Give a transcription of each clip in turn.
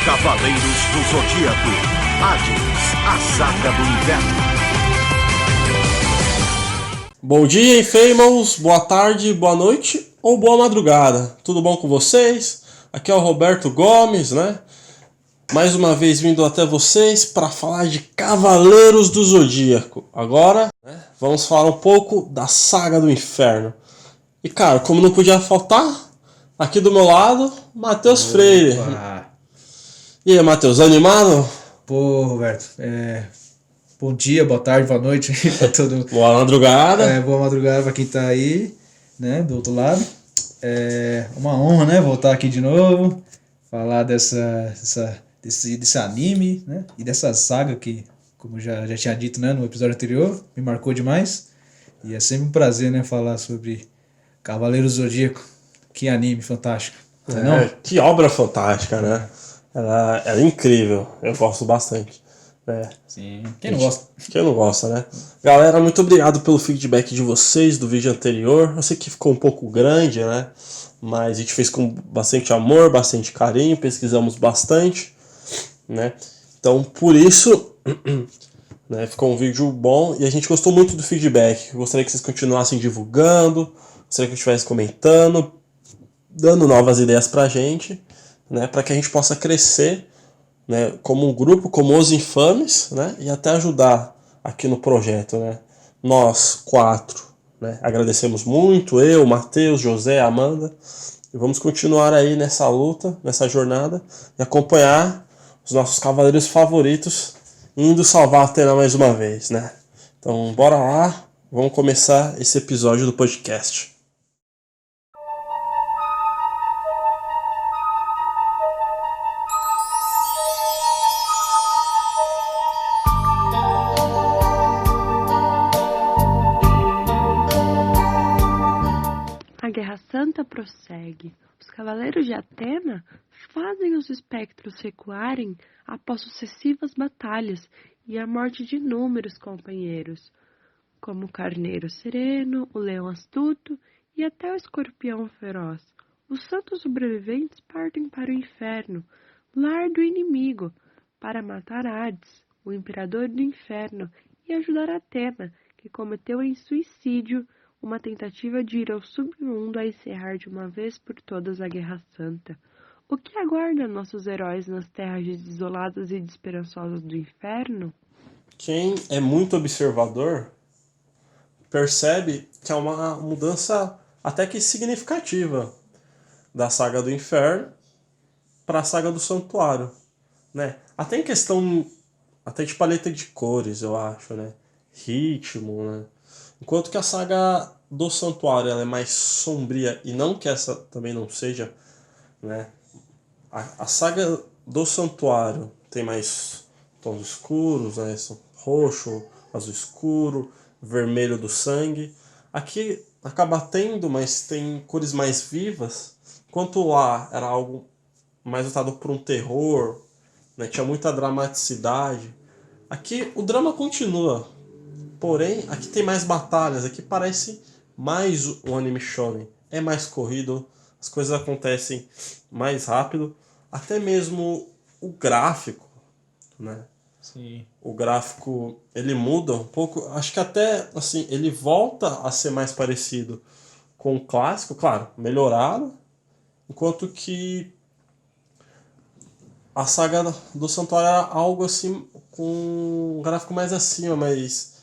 Cavaleiros do Zodíaco. Hades, a Saga do Inverno. Bom dia, Infamous, boa tarde, boa noite ou boa madrugada. Tudo bom com vocês? Aqui é o Roberto Gomes, né? Mais uma vez vindo até vocês para falar de Cavaleiros do Zodíaco. Agora, né, vamos falar um pouco da Saga do Inferno. E cara, como não podia faltar, aqui do meu lado, Matheus Freire. E aí, Matheus, animado? Pô, Roberto, bom dia, boa tarde, boa noite pra todo mundo. Boa madrugada. Boa madrugada pra quem tá aí, né, do outro lado. É uma honra, né, voltar aqui de novo, falar desse anime, né, e dessa saga que, como já tinha dito, né, no episódio anterior, me marcou demais. E é sempre um prazer, né, falar sobre Cavaleiros do Zodíaco. Que anime fantástico, não? Que obra fantástica, né? Ela é incrível, eu gosto bastante. Sim, quem não gosta? Quem não gosta, né? Galera, muito obrigado pelo feedback de vocês do vídeo anterior. Eu sei que ficou um pouco grande, né? Mas a gente fez com bastante amor, bastante carinho, pesquisamos bastante, né? Então, por isso, né, ficou um vídeo bom e a gente gostou muito do feedback. Eu gostaria que vocês continuassem divulgando, gostaria que eu estivesse comentando, dando novas ideias pra gente, né? Para que a gente possa crescer, né, como um grupo, como os Infames, né, e até ajudar aqui no projeto, né. Nós 4, né, agradecemos muito, eu, Matheus, José, Amanda, e vamos continuar aí nessa luta, nessa jornada, e acompanhar os nossos cavaleiros favoritos indo salvar a Athena mais uma vez, né. Então, bora lá, vamos começar esse episódio do podcast. A Guerra Santa prossegue. Os Cavaleiros de Athena fazem os espectros recuarem após sucessivas batalhas e a morte de inúmeros companheiros, como o Carneiro Sereno, o Leão Astuto e até o Escorpião Feroz. Os santos sobreviventes partem para o inferno, lar do inimigo, para matar Hades, o imperador do inferno, e ajudar Athena, que cometeu em suicídio uma tentativa de ir ao submundo a encerrar de uma vez por todas a Guerra Santa. O que aguarda nossos heróis nas terras desoladas e desesperançosas do inferno? Quem é muito observador percebe que é uma mudança até que significativa da Saga do Inferno para a Saga do Santuário, né? Até em questão até de paleta de cores, eu acho, né? Ritmo, né? Enquanto que a Saga do Santuário ela é mais sombria, e não que essa também não seja, né? A Saga do Santuário tem mais tons escuros, né? Roxo, azul escuro, vermelho do sangue. Aqui acaba tendo, mas tem cores mais vivas, enquanto lá era algo mais voltado para um terror, né? Tinha muita dramaticidade. Aqui o drama continua, porém aqui tem mais batalhas, aqui parece mais um anime shonen. É mais corrido, as coisas acontecem mais rápido, até mesmo o gráfico, né? Sim. O gráfico ele muda um pouco, acho que até assim ele volta a ser mais parecido com o clássico, claro, melhorado, enquanto que a Saga do Santuário era algo assim com um gráfico mais acima, mas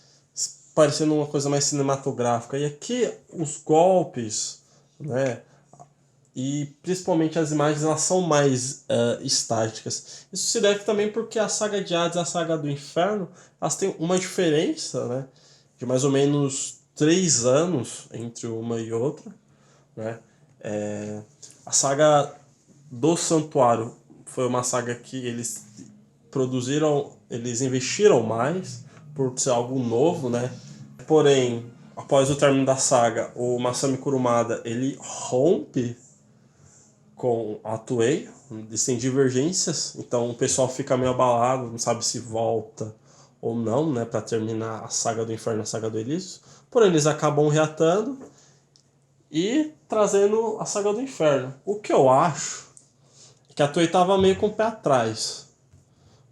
parecendo uma coisa mais cinematográfica. E aqui os golpes, né, e principalmente as imagens, elas são mais estáticas. Isso se deve também porque a Saga de Hades e a Saga do Inferno, elas têm uma diferença, né, de mais ou menos 3 anos entre uma e outra, né. A Saga do Santuário foi uma saga que eles eles investiram mais por ser algo novo, né? Porém, após o término da saga, o Masami Kurumada ele rompe com a Toei, eles têm divergências, então o pessoal fica meio abalado, não sabe se volta ou não, né, para terminar a Saga do Inferno e a Saga do Elísio. Porém, eles acabam reatando e trazendo a Saga do Inferno. O que eu acho que a Toei tava meio com o pé atrás.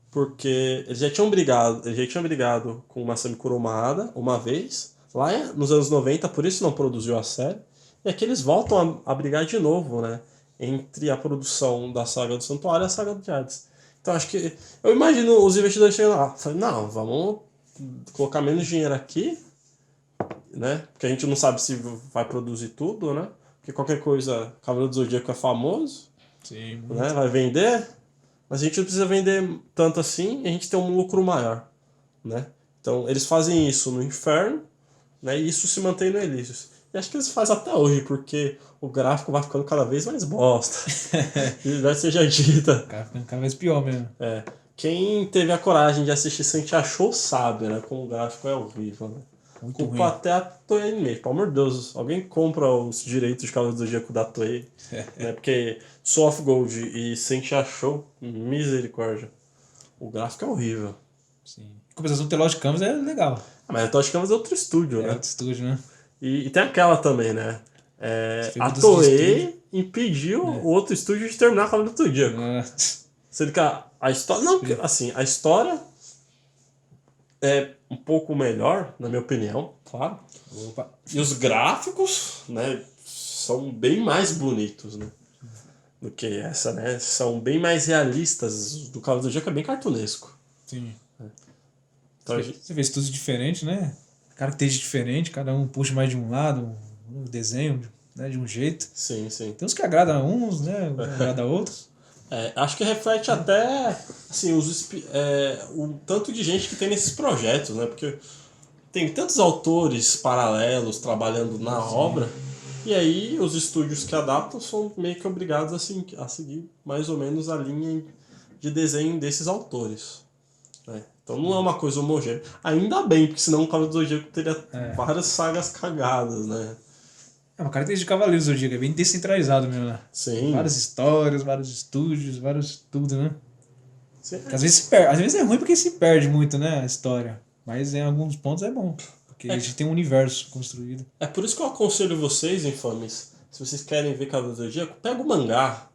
Porque eles já tinham brigado com o Masami Kurumada uma vez, lá nos anos 90, por isso não produziu a série. E aqui eles voltam a brigar de novo, né? Entre a produção da Saga do Santuário e a Saga do Hades. Então acho que... Eu imagino os investidores chegando lá, falando, não, vamos colocar menos dinheiro aqui, né? Porque a gente não sabe se vai produzir tudo, né? Porque qualquer coisa, Cavaleiro do Zodíaco é famoso, Sim. né? Vai vender, mas a gente não precisa vender tanto assim e a gente tem um lucro maior, né? Então eles fazem isso no Inferno, né? E isso se mantém no Elísios. E acho que eles fazem até hoje, porque o gráfico vai ficando cada vez mais bosta. Já seja dita. Cara, ficando cada vez pior mesmo. É. Quem teve a coragem de assistir Sente Achou sabe, né? Como o gráfico é horrível, né? Muito Culpa ruim. até a Toei Anime. Pelo amor de Deus, alguém compra os direitos de Cavaleiro do Zodíaco da Toei. Né? Porque Soul of Gold e Sente Achou, misericórdia. O gráfico é horrível. Sim. Em compensação, o The Lost Canvas é legal. Mas a Toei Canvas é outro estúdio, É né? outro estúdio, né? E tem aquela também, né? A Dos Toei impediu o outro estúdio de terminar Cavaleiro do Zodíaco. Sendo que a história... Não, porque, assim, a história é um pouco melhor, na minha opinião, claro. Opa. E os gráficos, né, são bem mais bonitos, né? Do que essa, né? São bem mais realistas. Do Cavaleiro do Zodíaco é bem cartunesco. Sim. Então, Você vê estúdios diferentes, né? Características diferentes, cada um puxa mais de um lado, um desenho, né, de um jeito. sim, sim. Tem uns que agradam a uns, né? Agrada a outros. Acho que reflete até assim, o tanto de gente que tem nesses projetos, né? Porque tem tantos autores paralelos trabalhando na obra, e aí os estúdios que adaptam são meio que obrigados assim, a seguir mais ou menos a linha de desenho desses autores. Né? Então não é uma coisa homogênea. Ainda bem, porque senão o Cavaleiro do Zodíaco teria várias sagas cagadas, né? É uma característica de Cavaleiros do Zodíaco, é bem descentralizado mesmo, né? Sim. Várias histórias, vários estúdios, vários tudo, né? Sim. Porque às vezes se perde. Às vezes é ruim porque se perde muito, né? A história. Mas em alguns pontos é bom. Porque a gente tem um universo construído. É por isso que eu aconselho vocês, infames, se vocês querem ver Cavaleiro do Zodíaco, pega o mangá.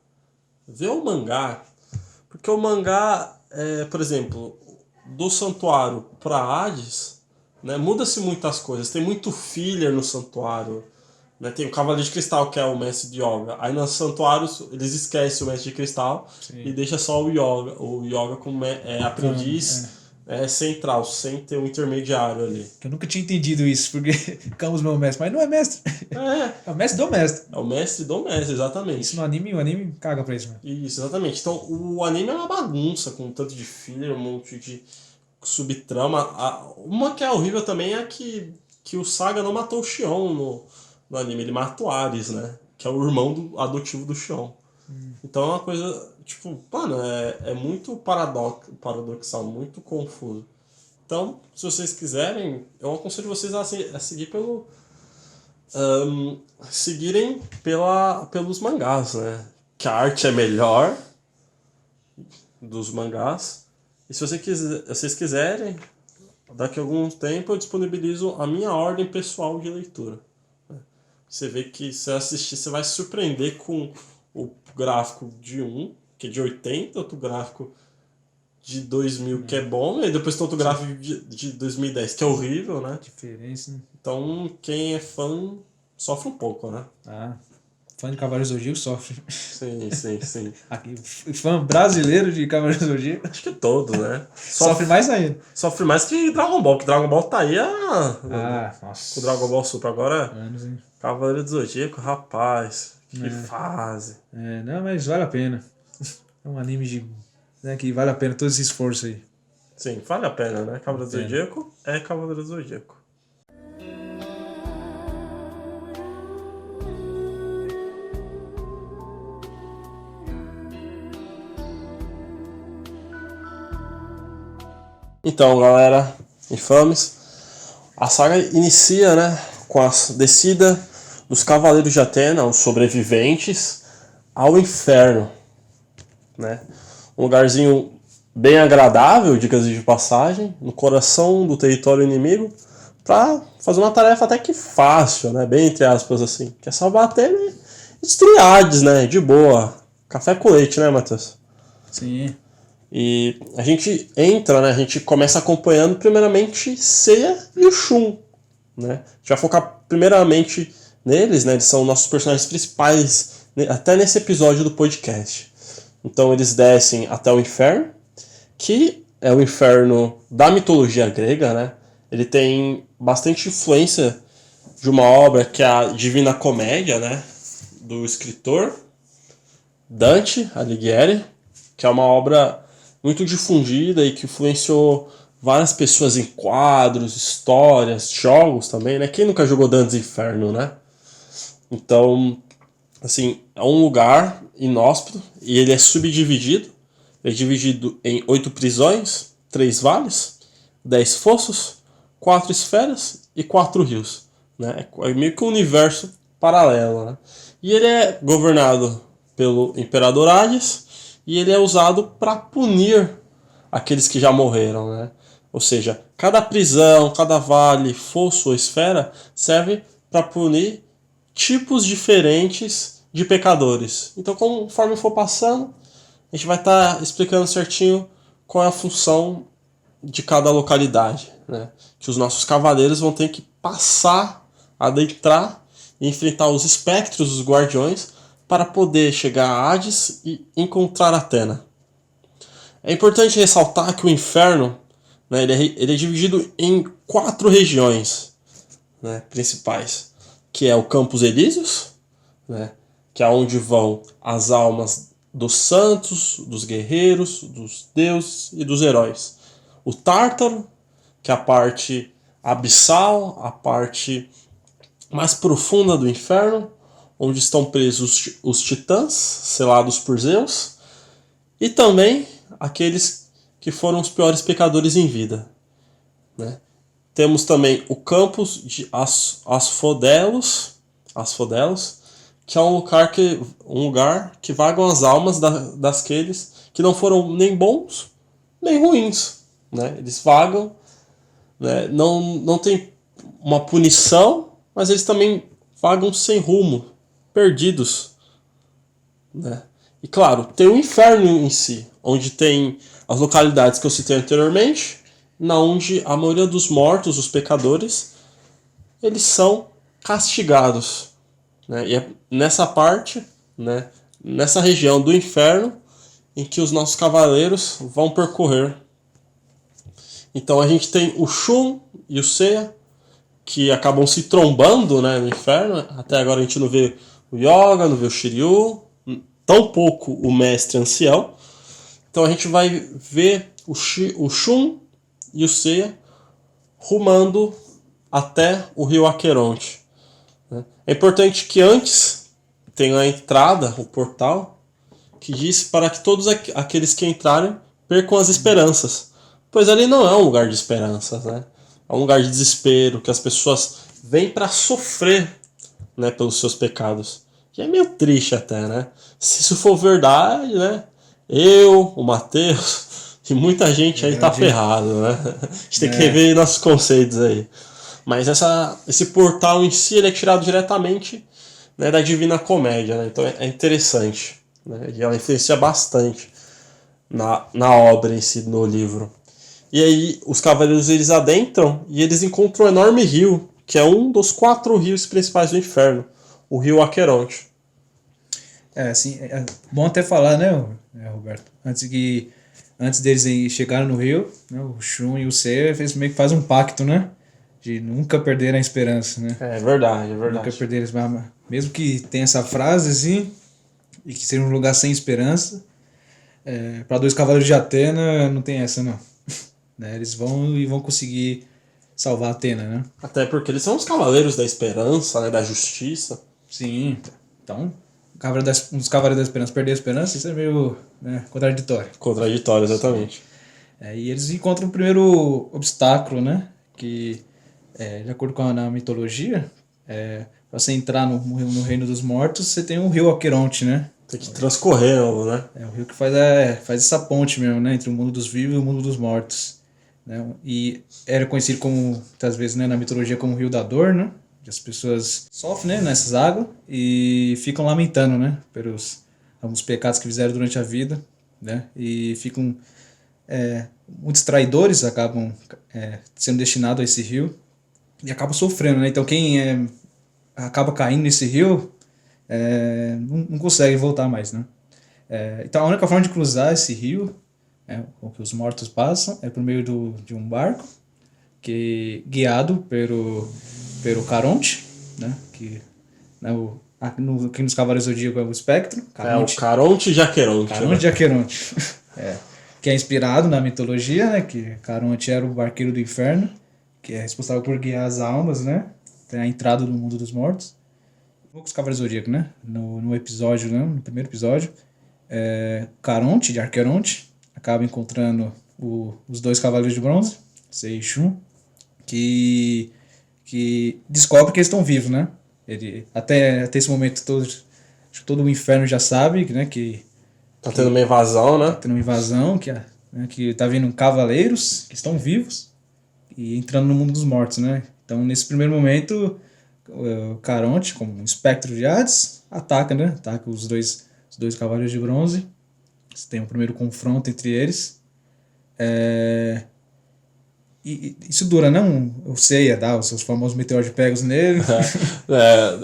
Vê o mangá. Porque o mangá, por exemplo, do Santuário pra Hades, né, muda-se muitas coisas. Tem muito filler no Santuário. Né? Tem o Cavaleiro de Cristal, que é o mestre de Yoga. Aí nos Santuários eles esquecem o mestre de Cristal. Sim. E deixa só o Yoga como aprendiz central, sem ter um intermediário ali. Eu nunca tinha entendido isso, porque Camus não é o mestre, mas não é mestre. É o mestre do mestre. É o mestre do mestre, exatamente. Isso no anime, o anime caga pra isso, mano. Isso, exatamente. Então o anime é uma bagunça, com um tanto de filler, um monte de subtrama. Uma que é horrível também é que o Saga não matou o Shion no anime, ele mata o Ares, né? Que é o irmão adotivo do Shion. Então é uma coisa, tipo, mano, é muito paradoxal, muito confuso. Então, se vocês quiserem, eu aconselho vocês a seguir seguirem pelos mangás, né? Que a arte é melhor dos mangás. E se vocês quiserem, daqui a algum tempo eu disponibilizo a minha ordem pessoal de leitura. Você vê que se assistir, você vai se surpreender com o gráfico de que é de 80, outro gráfico de 2000, que é bom, e depois tem outro gráfico de 2010, que é horrível, né? Diferença, né? Então, quem é fã sofre um pouco, né? Fã de Cavaleiros do Zodíaco sofre. Sim. Aqui, fã brasileiro de Cavaleiros do Zodíaco. Acho que todo, né? Sofre mais ainda. Sofre mais que Dragon Ball, que Dragon Ball tá aí nossa. o Dragon Ball Super. Agora, Anos, hein? Cavaleiro do Zodíaco, rapaz, que fase. Não, mas vale a pena. É um anime que vale a pena todo esse esforço aí. Sim, vale a pena, né? Cavaleiro do Zodíaco é Cavaleiro do Zodíaco. Então, galera, infames, a saga inicia, né, com a descida dos Cavaleiros de Atena, os sobreviventes, ao inferno, né? Um lugarzinho bem agradável, dicas de passagem, no coração do território inimigo, para fazer uma tarefa até que fácil, né, bem entre aspas assim, que é salvar Atena e destruir Hades, né, de boa. café com leite, né, Matheus? Sim. E a gente entra, né? A gente começa acompanhando primeiramente Seiya e o Shun, né? A gente vai focar primeiramente neles, né? Eles são nossos personagens principais, até nesse episódio do podcast. Então eles descem até o inferno, que é o inferno da mitologia grega, né? Ele tem bastante influência de uma obra que é a Divina Comédia, né? Do escritor Dante Alighieri, que é uma obra muito difundida e que influenciou várias pessoas em quadros, histórias, jogos também, né? Quem nunca jogou Dantes Inferno, né? Então, assim, é um lugar inóspito e ele é subdividido. Ele é dividido em 8 prisões, 3 vales, 10 fossos, 4 esferas e 4 rios, né? É meio que um universo paralelo, né? E ele é governado pelo Imperador Hades e ele é usado para punir aqueles que já morreram, né? Ou seja, cada prisão, cada vale, fosso ou esfera serve para punir tipos diferentes de pecadores. Então, conforme for passando, a gente vai estar explicando certinho qual é a função de cada localidade, né? Que os nossos cavaleiros vão ter que passar, adentrar e enfrentar os espectros, os guardiões, para poder chegar a Hades e encontrar Atena. É importante ressaltar que o inferno, né, ele é dividido em 4 regiões, né, principais, que é o Campos Elíseos, né, que é onde vão as almas dos santos, dos guerreiros, dos deuses e dos heróis. O Tártaro, que é a parte abissal, a parte mais profunda do inferno, onde estão presos os titãs, selados por Zeus, e também aqueles que foram os piores pecadores em vida, né? Temos também o Campos de Asfodelos, que é um lugar que vagam as almas daqueles que não foram nem bons nem ruins, né? Eles vagam, né? Não tem uma punição, mas eles também vagam sem rumo, perdidos, né? E claro, tem o inferno em si, onde tem as localidades que eu citei anteriormente, na onde a maioria dos mortos, os pecadores, eles são castigados, né? E é nessa parte, né, nessa região do inferno, em que os nossos cavaleiros vão percorrer. Então a gente tem o Shun e o Seiya, que acabam se trombando, né, no inferno. Até agora a gente não vê o Yoga, não vê o Shiryu, tão pouco o Mestre Ancião. Então a gente vai ver o Shun e o Seiya rumando até o rio Aqueronte. É importante que antes tenha a entrada, o portal, que diz para que todos aqueles que entrarem percam as esperanças. Pois ali não é um lugar de esperanças, né? É um lugar de desespero, que as pessoas vêm para sofrer, né, pelos seus pecados. E é meio triste até, né? Se isso for verdade, né? Eu, o Matheus e muita gente aí tá ferrado, né? A gente tem que rever nossos conceitos aí. Mas esse portal em si ele é tirado diretamente, né, da Divina Comédia, né? Então é interessante, né? E ela influencia bastante na obra em si, no livro. E aí os cavaleiros eles adentram e eles encontram um enorme rio, que é um dos 4 rios principais do inferno, o rio Aqueronte. Assim, é bom até falar, né, Roberto? Antes deles chegarem no rio, né, o Shun e o Seiya meio que fazem um pacto, né? De nunca perder a esperança, né? É verdade. Nunca perder a esperança. Mesmo que tenha essa frase, assim, e que seja um lugar sem esperança, para 2 cavaleiros de Atena não tem essa, não. Né? Eles vão conseguir salvar Atena, né? Até porque eles são os cavaleiros da esperança, né, da justiça. Sim. Então, um dos cavaleiros da esperança perder a esperança, isso é meio, né, contraditório. Contraditório, exatamente. E eles encontram o primeiro obstáculo, né? Que, de acordo com a mitologia, para você entrar no reino dos mortos, você tem o rio Aqueronte, né? Tem que transcorrer, né? É o rio que faz essa ponte mesmo, né? Entre o mundo dos vivos e o mundo dos mortos. Né? E era conhecido como, muitas vezes, né, na mitologia, como o rio da dor, né? As pessoas sofrem, né, nessas águas e ficam lamentando, né? Pelos alguns pecados que fizeram durante a vida, né? E ficam muitos traidores acabam sendo destinados a esse rio e acabam sofrendo, né? Então quem acaba caindo nesse rio não consegue voltar mais, né? Então a única forma de cruzar esse rio, o que os mortos passam, é por meio de um barco guiado pelo Caronte, né? Que aqui nos Cavaleiros do Zodíaco é o Espectro. O Caronte de Aqueronte. Caronte de Aqueronte. Que é inspirado na mitologia, né? Que Caronte era o barqueiro do inferno, que é responsável por guiar as almas, né? Até a entrada do mundo dos mortos. Os Cavaleiros do Zodíaco, né? No episódio, né? No primeiro episódio, Caronte de Aqueronte acaba encontrando os dois Cavaleiros de Bronze, Sei e Shun, que descobre que eles estão vivos, né? Até esse momento todo o inferno já sabe, né? Que tá tendo uma invasão, né? Tá tendo uma invasão, que tá vindo cavaleiros que estão vivos e entrando no mundo dos mortos, né? Então, nesse primeiro momento, o Caronte, como um espectro de Hades, ataca, né? Ataca os dois Cavaleiros de Bronze. Você tem o primeiro confronto entre eles. E isso dura, né? O Seiya dá os seus famosos meteoros de Pegasus nele.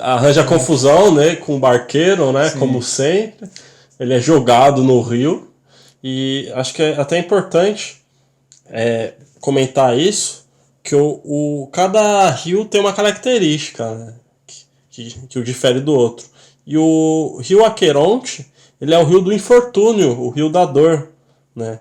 Arranja confusão, né? Com o barqueiro, né? Sim. Como sempre. Ele é jogado no rio. E acho que é até importante comentar isso, que cada rio tem uma característica, né? Que o difere do outro. E o rio Aqueronte, ele é o rio do infortúnio, o rio da dor, né?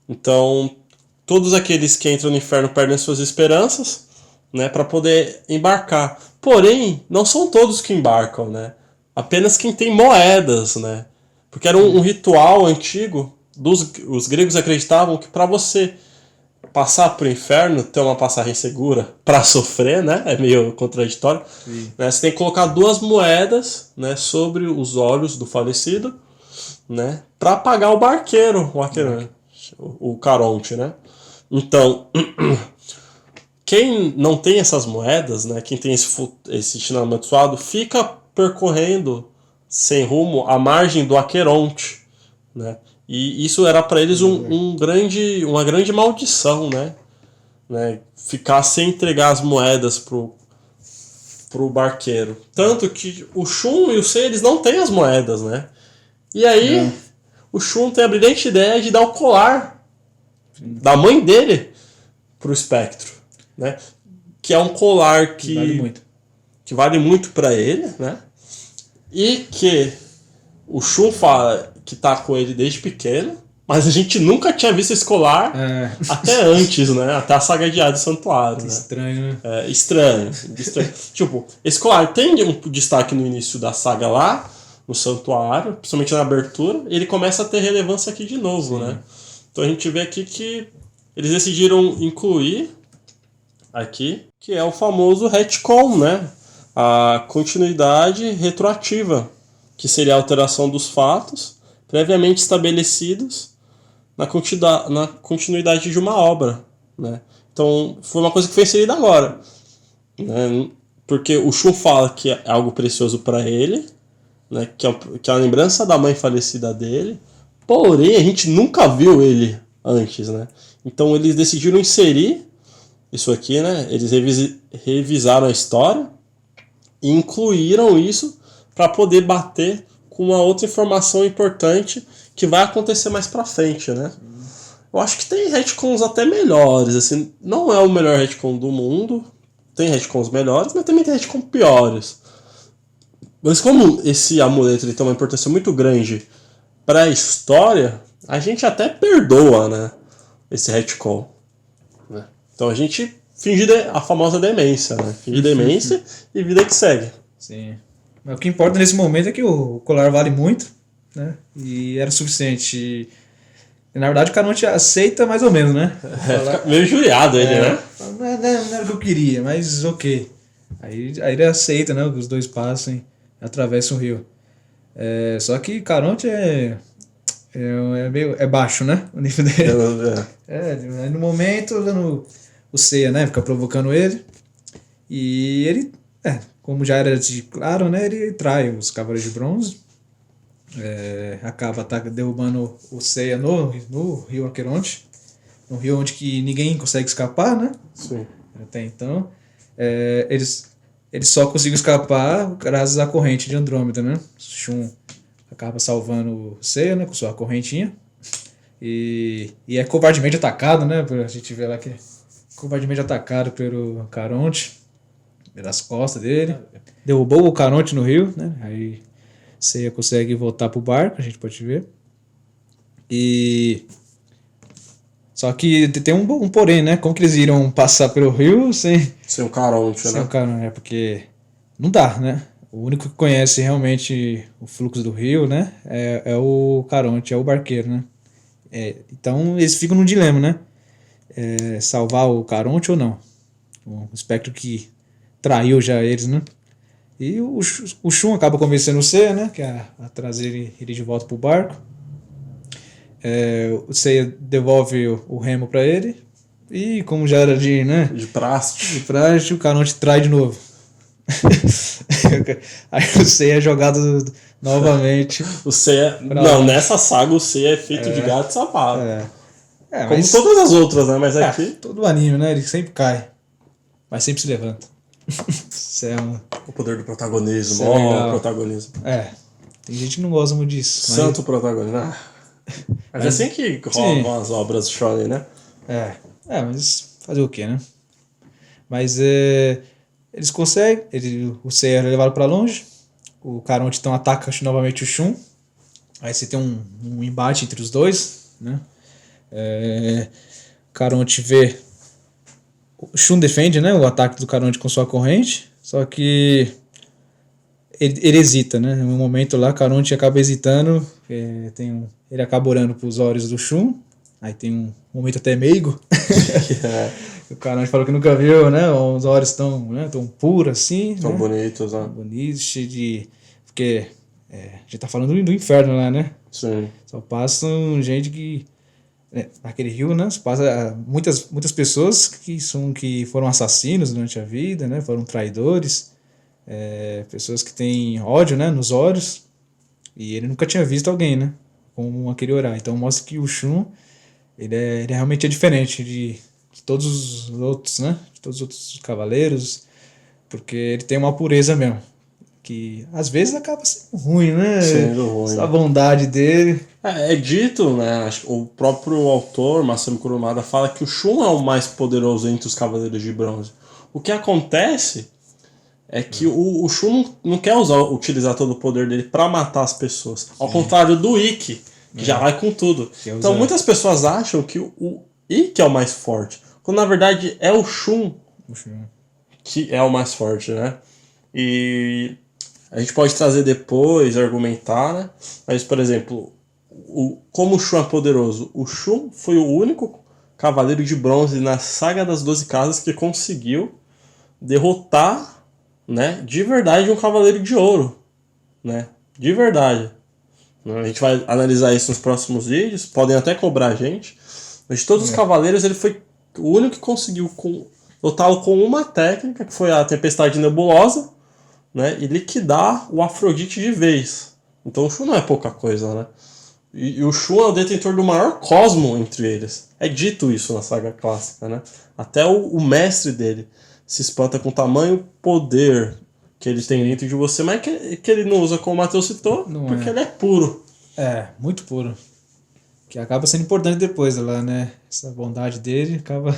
Então, todos aqueles que entram no inferno perdem suas esperanças, né, para poder embarcar. Porém, não são todos que embarcam, né? Apenas quem tem moedas, né? Porque era um ritual antigo. Os gregos acreditavam que para você passar para o inferno, ter uma passagem segura para sofrer, né? É meio contraditório. Né? Você tem que colocar 2 moedas, né, sobre os olhos do falecido, né, para pagar o barqueiro, o Caronte, né? Então, quem não tem essas moedas, né, quem tem esse destino amaldiçoado, fica percorrendo sem rumo à margem do Aqueronte, né? E isso era para eles uma grande maldição, né? Ficar sem entregar as moedas pro barqueiro. Tanto que o Shun e o Sei, eles não têm as moedas, né? E aí o Shun tem a brilhante ideia de dar o colar da mãe dele pro Espectro, né? Que é um colar que vale muito para ele, né? E que o Shun fala que tá com ele desde pequeno, mas a gente nunca tinha visto esse colar até antes, né? Até a saga de Hades Santuário, né? Estranho, né? Estranho. Tipo, esse colar tem um destaque no início da saga lá, no Santuário, principalmente na abertura, e ele começa a ter relevância aqui de novo, né? Então a gente vê aqui que eles decidiram incluir aqui, que é o famoso retcon, né? A continuidade retroativa, que seria a alteração dos fatos previamente estabelecidos na continuidade de uma obra, né? Então foi uma coisa que foi inserida agora, né? Porque o Shun fala que é algo precioso para ele, né? Que é a lembrança da mãe falecida dele, porém a gente nunca viu ele antes, né? Então eles decidiram inserir isso aqui, né? Eles revisaram a história e incluíram isso para poder bater com uma outra informação importante que vai acontecer mais pra frente, né? Eu acho que tem retcons até melhores, assim, não é o melhor retcon do mundo, tem retcons melhores, mas também tem retcons piores. Mas como esse amuleto ele tem uma importância muito grande pra história, a gente até perdoa, né, esse retcon, né? Então a gente finge a famosa demência, né? Finge demência e vida que segue. Sim. Mas o que importa nesse momento é que o colar vale muito, né? E era suficiente. E, na verdade, o Caronte aceita mais ou menos, né? Fica meio injuriado ele, né? Não era o que eu queria, mas ok. Aí ele aceita, né? Que os dois passem, atravessam o rio. Só que Caronte é baixo, né? O nível dele. No momento, o Seiya, né? Fica provocando ele. E ele, como já era claro, né? Ele trai os Cavaleiros de Bronze. acaba derrubando o Seiya no rio Aqueronte, no rio onde que ninguém consegue escapar, né? Sim. Até então, eles só conseguem escapar graças à corrente de Andrômeda, né? Shun acaba salvando o Seiya, né, com sua correntinha, e é covardemente atacado, né? A gente vê lá que é covardemente atacado pelo Caronte, pelas costas dele, derrubou o Caronte no rio, né? Aí Seiya consegue voltar pro barco, a gente pode ver. Só que tem um porém, né? Como que eles iriam passar pelo rio sem o Caronte, né? o Caronte? É porque não dá, né? O único que conhece realmente o fluxo do rio, né? É o Caronte, é o barqueiro, né? Então eles ficam num dilema, né? Salvar o Caronte ou não. O espectro que traiu já eles, né? E o Shun acaba convencendo o Seiya, né? Que é a trazer ele de volta pro barco. O Seiya devolve o remo pra ele. E como já era De praxe. o Caronte trai de novo. Aí o Seiya é jogado novamente. O Seiya... Não, nessa saga o Seiya é feito de gato e sapato. Como Mas todas as outras, né? Mas aqui... todo anime, né? Ele sempre cai. Mas sempre se levanta. Isso é o poder do protagonismo. Isso é legal. Protagonismo. Tem gente que não gosta muito disso. Santo protagonismo. Mas é assim que rolam as obras shonen, né? Mas fazer o quê, né? Mas eles conseguem, o Seiya é levado pra longe, o Caronte então ataca novamente o Shun, aí você tem um embate entre os dois, né? O Caronte vê, o Shun defende, né, o ataque do Caronte com sua corrente, só que ele hesita, né? Em um momento lá, o Caronte acaba hesitando, ele acaba orando pros olhos do Shun, aí tem um momento até meigo. O Caronte falou que nunca viu, né? Os olhos tão puros assim. Tão né? bonitos, né? Bonitos, cheio de. Porque a gente tá falando do inferno lá, né? Sim. Só passam gente que. Naquele rio, né? Só passa muitas pessoas que foram assassinos durante a vida, né? Foram traidores. Pessoas que têm ódio, né? Nos olhos. E ele nunca tinha visto alguém, né? Como aquele orar. Então mostra que o Shun, ele realmente é diferente de todos os outros, né? De todos os outros cavaleiros, porque ele tem uma pureza mesmo, que às vezes acaba sendo ruim, né? Sendo ruim. A bondade dele. É dito, né? O próprio autor, Masami Kurumada, fala que o Shun é o mais poderoso entre os Cavaleiros de Bronze. O que acontece é que o Shun não quer utilizar todo o poder dele pra matar as pessoas. Ao contrário do Ikki, que já vai com tudo. Então muitas pessoas acham que o Ikki é o mais forte, quando na verdade é o Shun que é o mais forte, né? E a gente pode trazer depois, argumentar, né? Mas, por exemplo, como o Shun é poderoso? O Shun foi o único cavaleiro de bronze na saga das 12 casas que conseguiu derrotar, né, de verdade um cavaleiro de ouro, né? De verdade. A gente vai analisar isso nos próximos vídeos, podem até cobrar a gente. Mas de todos os cavaleiros, ele foi o único que conseguiu derrotá-lo com uma técnica, que foi a Tempestade Nebulosa, né, e liquidar o Afrodite de vez. Então o Shun não é pouca coisa, né? E o Shun é o detentor do maior cosmo entre eles. É dito isso na saga clássica, né? Até o mestre dele se espanta com o tamanho poder que ele tem dentro de você, mas que ele não usa como o Matheus citou, porque ele é puro. Muito puro. Que acaba sendo importante depois lá, né? Essa bondade dele acaba...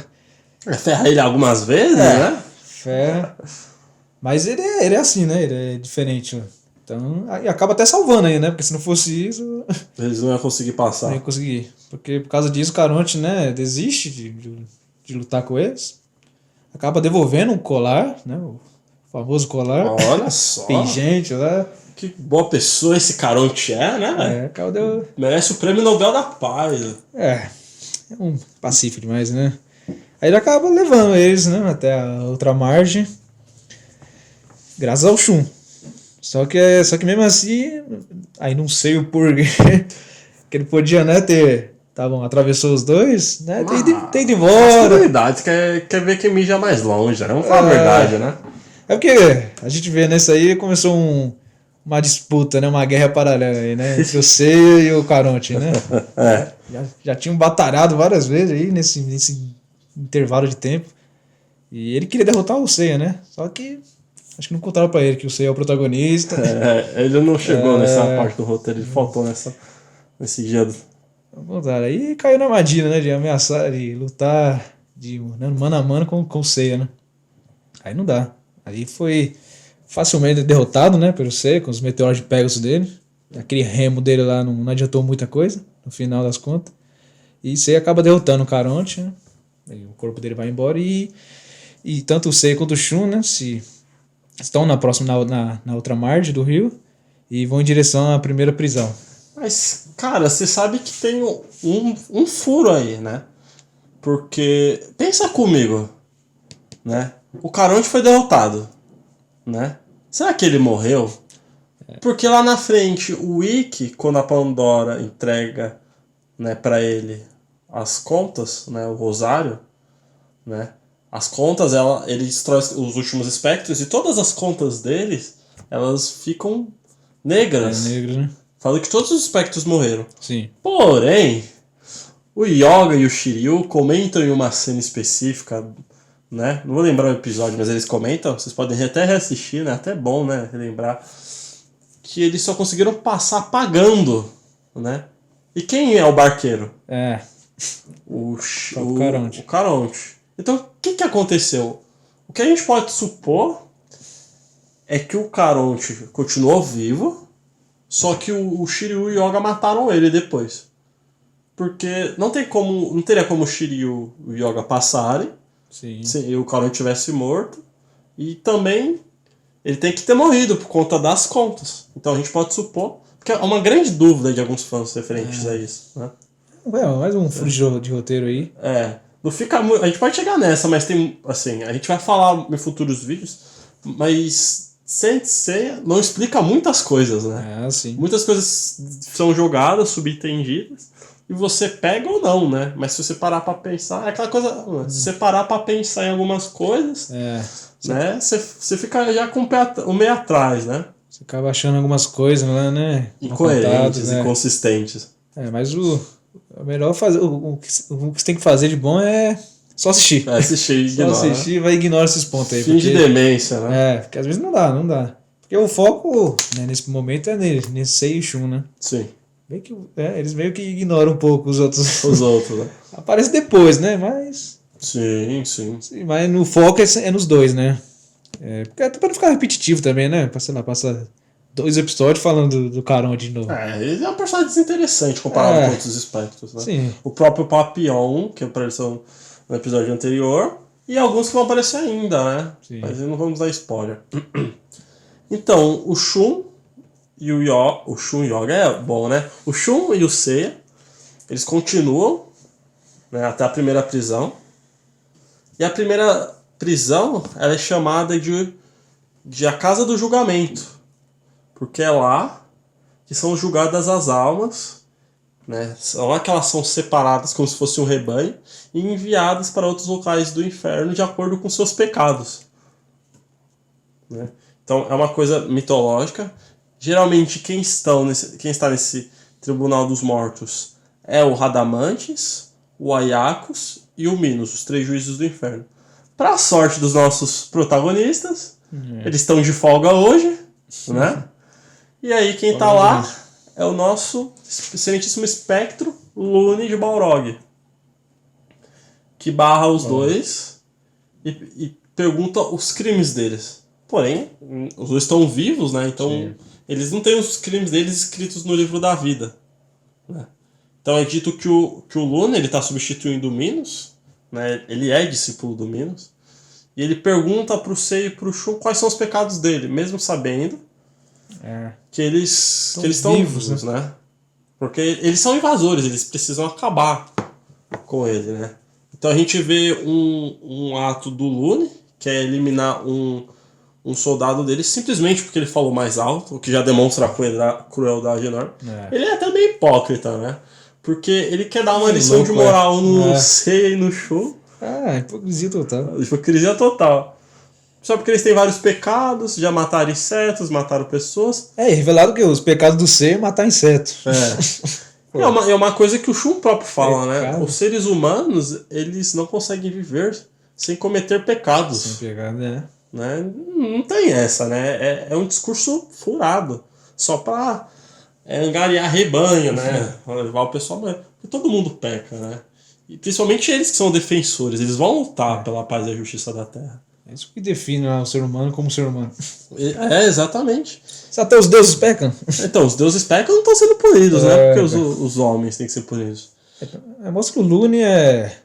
Ferra ele algumas vezes, né? Ferra. Mas ele é assim, né? Ele é diferente. Então, e acaba até salvando aí, né? Porque se não fosse isso... Eles não iam conseguir passar. Não iam conseguir. Porque por causa disso o Caronte, né? Desiste de lutar com eles. Acaba devolvendo um colar, né? O famoso colar. Olha só. Pingente lá. Que boa pessoa esse Caronte é, né? Merece o Prêmio Nobel da Paz. É um pacífico demais, né? Aí ele acaba levando eles, né, até a outra margem, graças ao Shun. Só que mesmo assim, aí não sei o porquê, que ele podia, né, tá bom, atravessou os dois, né, tem de embora. Verdade, quer ver quem mija mais longe, né? Vamos falar a verdade, né? É porque a gente vê nessa aí, começou uma disputa, né? Uma guerra paralela aí, né? Entre o Seiya e o Caronte, né? Já tinham batalhado várias vezes aí nesse intervalo de tempo. E ele queria derrotar o Seiya, né? Só que acho que não contaram pra ele que o Seiya é o protagonista. Ele não chegou nessa parte do roteiro, ele faltou nesse dia. Não contaram. Aí caiu na armadilha, né? De ameaçar, de lutar né, mano a mano com o Seiya, né? Aí não dá. Aí foi facilmente derrotado, né? Pelo Seiya, com os meteoros de Pegasus dele. Aquele remo dele lá não adiantou muita coisa, no final das contas. E Seiya acaba derrotando o Caronte, né? Aí o corpo dele vai embora e tanto o Seiya quanto o Shun, né? Estão na outra margem do rio e vão em direção à primeira prisão. Mas, cara, você sabe que tem um furo aí, né? Porque, pensa comigo, né? O Caronte foi derrotado, né? Será que ele morreu? Porque lá na frente, o Ikki, quando a Pandora entrega, né, pra ele as contas, né, o rosário, né? As contas, ele destrói os últimos espectros e todas as contas deles, elas ficam negras. É negro, né? Fala que todos os espectros morreram. Sim. Porém, o Yoga e o Shiryu comentam em uma cena específica, né? Não vou lembrar o episódio, mas eles comentam. Vocês podem até reassistir, né? Até bom, né? Relembrar. Que eles só conseguiram passar pagando, né? E quem é o barqueiro? É. O Caronte. O Caronte. Então, o que aconteceu? O que a gente pode supor é que o Caronte continuou vivo, só que o Shiryu e o Yoga mataram ele depois. Porque não teria como o Shiryu e o Yoga passarem Sim. se o Caronte tivesse morto. E também ele tem que ter morrido por conta das contas. Então a gente pode supor, porque é uma grande dúvida de alguns fãs referentes a isso, né? Mais um furo de roteiro aí. Não fica muito. A gente pode chegar nessa, mas tem. Assim, a gente vai falar em futuros vídeos, mas Saint Seiya não explica muitas coisas, né? Sim. Muitas coisas são jogadas, subentendidas, e você pega ou não, né? Mas se você parar pra pensar, é aquela coisa. Se você parar pra pensar em algumas coisas, né? Você fica já com o meio atrás, né? Você acaba achando algumas coisas lá, né? Incoerentes, inconsistentes. Mas o melhor fazer. O que você tem que fazer de bom é só assistir. Assistir, só assistir, vai ignorar esses pontos aí. Fim de demência, né? Porque às vezes não dá. Porque o foco, né, nesse momento é nesse Sei e Shun, né? Sim. Eles meio que ignoram um pouco os outros. Os outros, né? Aparece depois, né? Mas. Sim. Mas no foco é nos dois, né? Porque até pra não ficar repetitivo também, né? Passa 2 episódios falando do Caronte de novo. Ele é um personagem desinteressante comparado com outros espectros, né? Sim. O próprio Papillon, que apareceu no episódio anterior, e alguns que vão aparecer ainda, né? Sim. Mas não vamos dar spoiler. Então, o Shun e o Yoga... O Shun e o Yoga é bom, né? O Shun e o Seiya, eles continuam, né, até a primeira prisão. E a primeira prisão, ela é chamada de a Casa do Julgamento. Porque é lá que são julgadas as almas, né? Lá que elas são separadas como se fosse um rebanho e enviadas para outros locais do inferno de acordo com seus pecados, né? Então é uma coisa mitológica. Geralmente quem está nesse Tribunal dos Mortos é o Radamantes, o Aiacos e o Minos, os 3 juízes do inferno. Para a sorte dos nossos protagonistas, eles estão de folga hoje, né? E aí quem tá lá é o nosso excelentíssimo espectro Lune de Balrog, que barra os dois e pergunta os crimes deles. Porém, os dois estão vivos, né? Então eles não têm os crimes deles escritos no livro da vida, né? Então é dito que o Lune, ele tá substituindo o Minos, né? Ele é discípulo do Minos. E ele pergunta pro Seiya e pro Shun quais são os pecados dele, mesmo sabendo que eles estão vivos, né? Porque eles são invasores, eles precisam acabar com ele, né? Então a gente vê um ato do Lune, que é eliminar um soldado dele simplesmente porque ele falou mais alto, o que já demonstra a crueldade enorme. Ele é até meio hipócrita, né? Porque ele quer dar uma lição de moral no Seiya e no Shun. Hipocrisia total. Hipocrisia total. Só porque eles têm vários pecados, já mataram insetos, mataram pessoas. É revelado que os pecados do ser é matar inseto. É uma coisa que o Shun próprio fala, né? Pecado. Os seres humanos, eles não conseguem viver sem cometer pecados. Sem pecado, né? Não tem essa, né? É um discurso furado. Só pra angariar rebanho, né? Pra levar o pessoal... Porque todo mundo peca, né? E principalmente eles que são defensores. Eles vão lutar pela paz e a justiça da Terra. É isso que define o ser humano como ser humano. Exatamente. Se até os deuses pecam. Então, os deuses pecam não estão sendo punidos, né? Porque cara. os homens têm que ser punidos. Mostra que o Lune é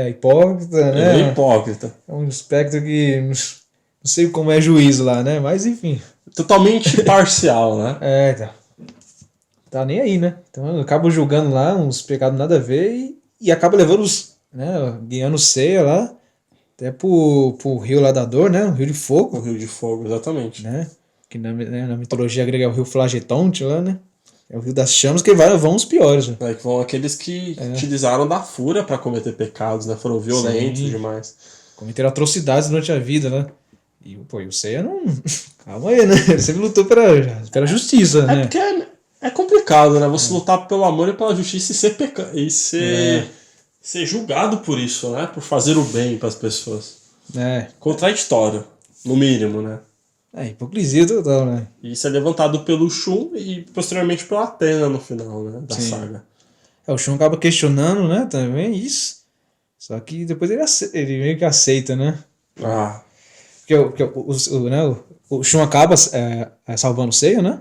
hipócrita, né? Ele é hipócrita. É um espectro que não sei como é juízo lá, né? Mas enfim. Totalmente parcial, né? Então. Tá nem aí, né? Então acaba julgando lá uns pecados nada a ver e acaba levando os, né? Guiando ceia lá até pro rio lá da dor, né? O rio de O fogo, Rio de Fogo, exatamente. né? Que na mitologia grega é o rio Flagetonte lá, né? É o rio das chamas que vão os piores, né? Que vão aqueles que utilizaram da fúria pra cometer pecados, né? Foram violentos demais. Cometeram atrocidades durante a vida, né? E o Seiya não... Calma aí, né? Ele sempre lutou pela justiça, né? Porque é complicado, né? Você lutar pelo amor e pela justiça e ser julgado por isso, né? Por fazer o bem pras pessoas. Contraditório, no mínimo, né? Hipocrisia total, né? E isso é levantado pelo Shun e posteriormente pela Athena no final, né? Da saga. O Shun acaba questionando, né? Também isso. Só que depois ele meio que aceita, né? Porque o Shun acaba salvando o Seiya, né?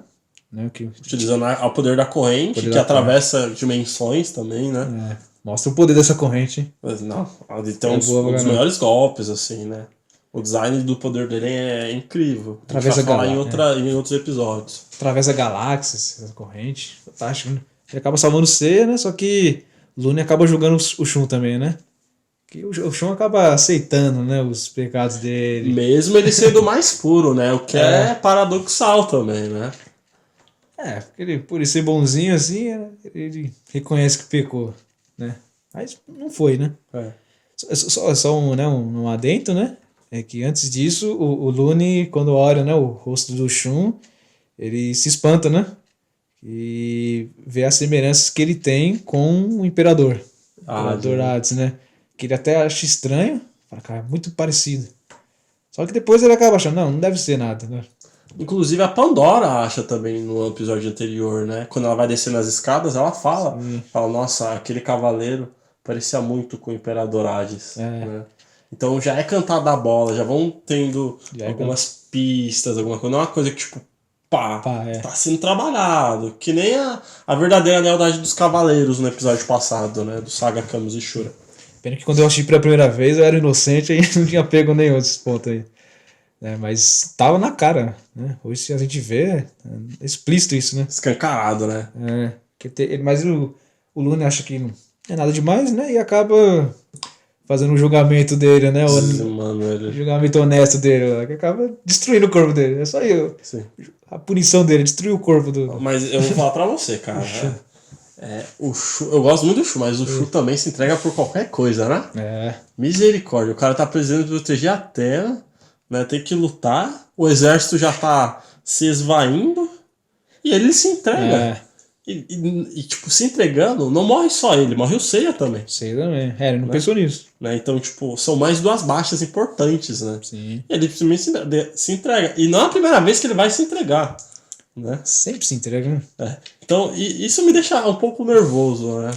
Utilizando o poder da corrente, que atravessa dimensões também, né? Mostra o poder dessa corrente, hein? Mas não, ele tem um dos melhores golpes, assim, né? O design do poder dele é incrível. A gente vai falar em outros episódios. Atravessa galáxias, essa corrente. Fantástico, né? Ele acaba salvando o Seiya, né? Só que Lune acaba julgando o Shun também, né? Que o Shun acaba aceitando, né, os pecados dele. Mesmo ele sendo mais puro, né? O que é paradoxal também, né? Porque ele, por ele ser bonzinho assim, ele reconhece que pecou, né? Mas não foi, né? Só um adendo, né? É que antes disso, o Lune, quando olha, né, o rosto do Shun, ele se espanta, né? E vê as semelhanças que ele tem com o Imperador. Imperador Hades, né? Que ele até acha estranho. Fala, cara, muito parecido. Só que depois ele acaba achando, não deve ser nada, né? Inclusive a Pandora acha também no episódio anterior, né? Quando ela vai descendo as escadas, ela fala, nossa, aquele cavaleiro parecia muito com o Imperador Hades, né? Então já é cantada a bola, já vão tendo algumas pistas, alguma coisa. Não é uma coisa que tipo, tá sendo trabalhado. Que nem a verdadeira lealdade dos cavaleiros no episódio passado, né? Do Saga Camus e Shura. Pena que quando eu assisti pela primeira vez eu era inocente e não tinha pego nenhum desses pontos aí. Mas tava na cara, né? Hoje se a gente vê, é explícito isso, né? Escancarado, né? Mas o Lune acha que não é nada demais, né? E acaba fazendo um julgamento dele, né? O julgamento honesto dele, que acaba destruindo o corpo dele. É só eu. Sim. A punição dele, destruir o corpo do... Mas eu vou falar pra você, cara. O Shu, eu gosto muito do Shu, mas o Shu também se entrega por qualquer coisa, né? Misericórdia. O cara tá precisando proteger a Terra, né? Tem que lutar. O exército já tá se esvaindo. E ele se entrega. E tipo, se entregando, não morre só ele, morre o Seiya também. Seiya também. Ele não pensou nisso. Né? Então, tipo, são mais duas baixas importantes, né? Sim. Ele simplesmente se entrega. E não é a primeira vez que ele vai se entregar. Né? Sempre se entrega, né? Então, isso me deixa um pouco nervoso, né?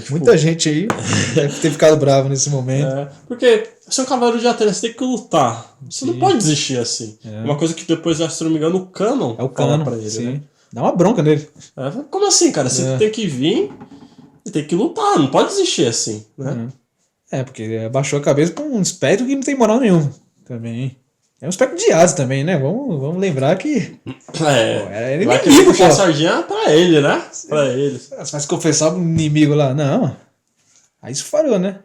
Tipo, muita gente aí deve ter ficado bravo nesse momento. Porque se é um cavaleiro de Atenas, você tem que lutar. Você não pode desistir assim. Uma coisa que depois, se não me engano, o Canon fala pra ele, né? Dá uma bronca nele. Como assim, cara? Você tem que vir e tem que lutar, não pode desistir assim, né? Porque ele abaixou a cabeça pra um espectro que não tem moral nenhuma também. É um espectro de Hades também, né? Vamos lembrar que... ele vai querer puxar a sardinha pra ele, né? Pra ele. Você vai se confessar pro inimigo lá. Não. Aí isso falhou, né?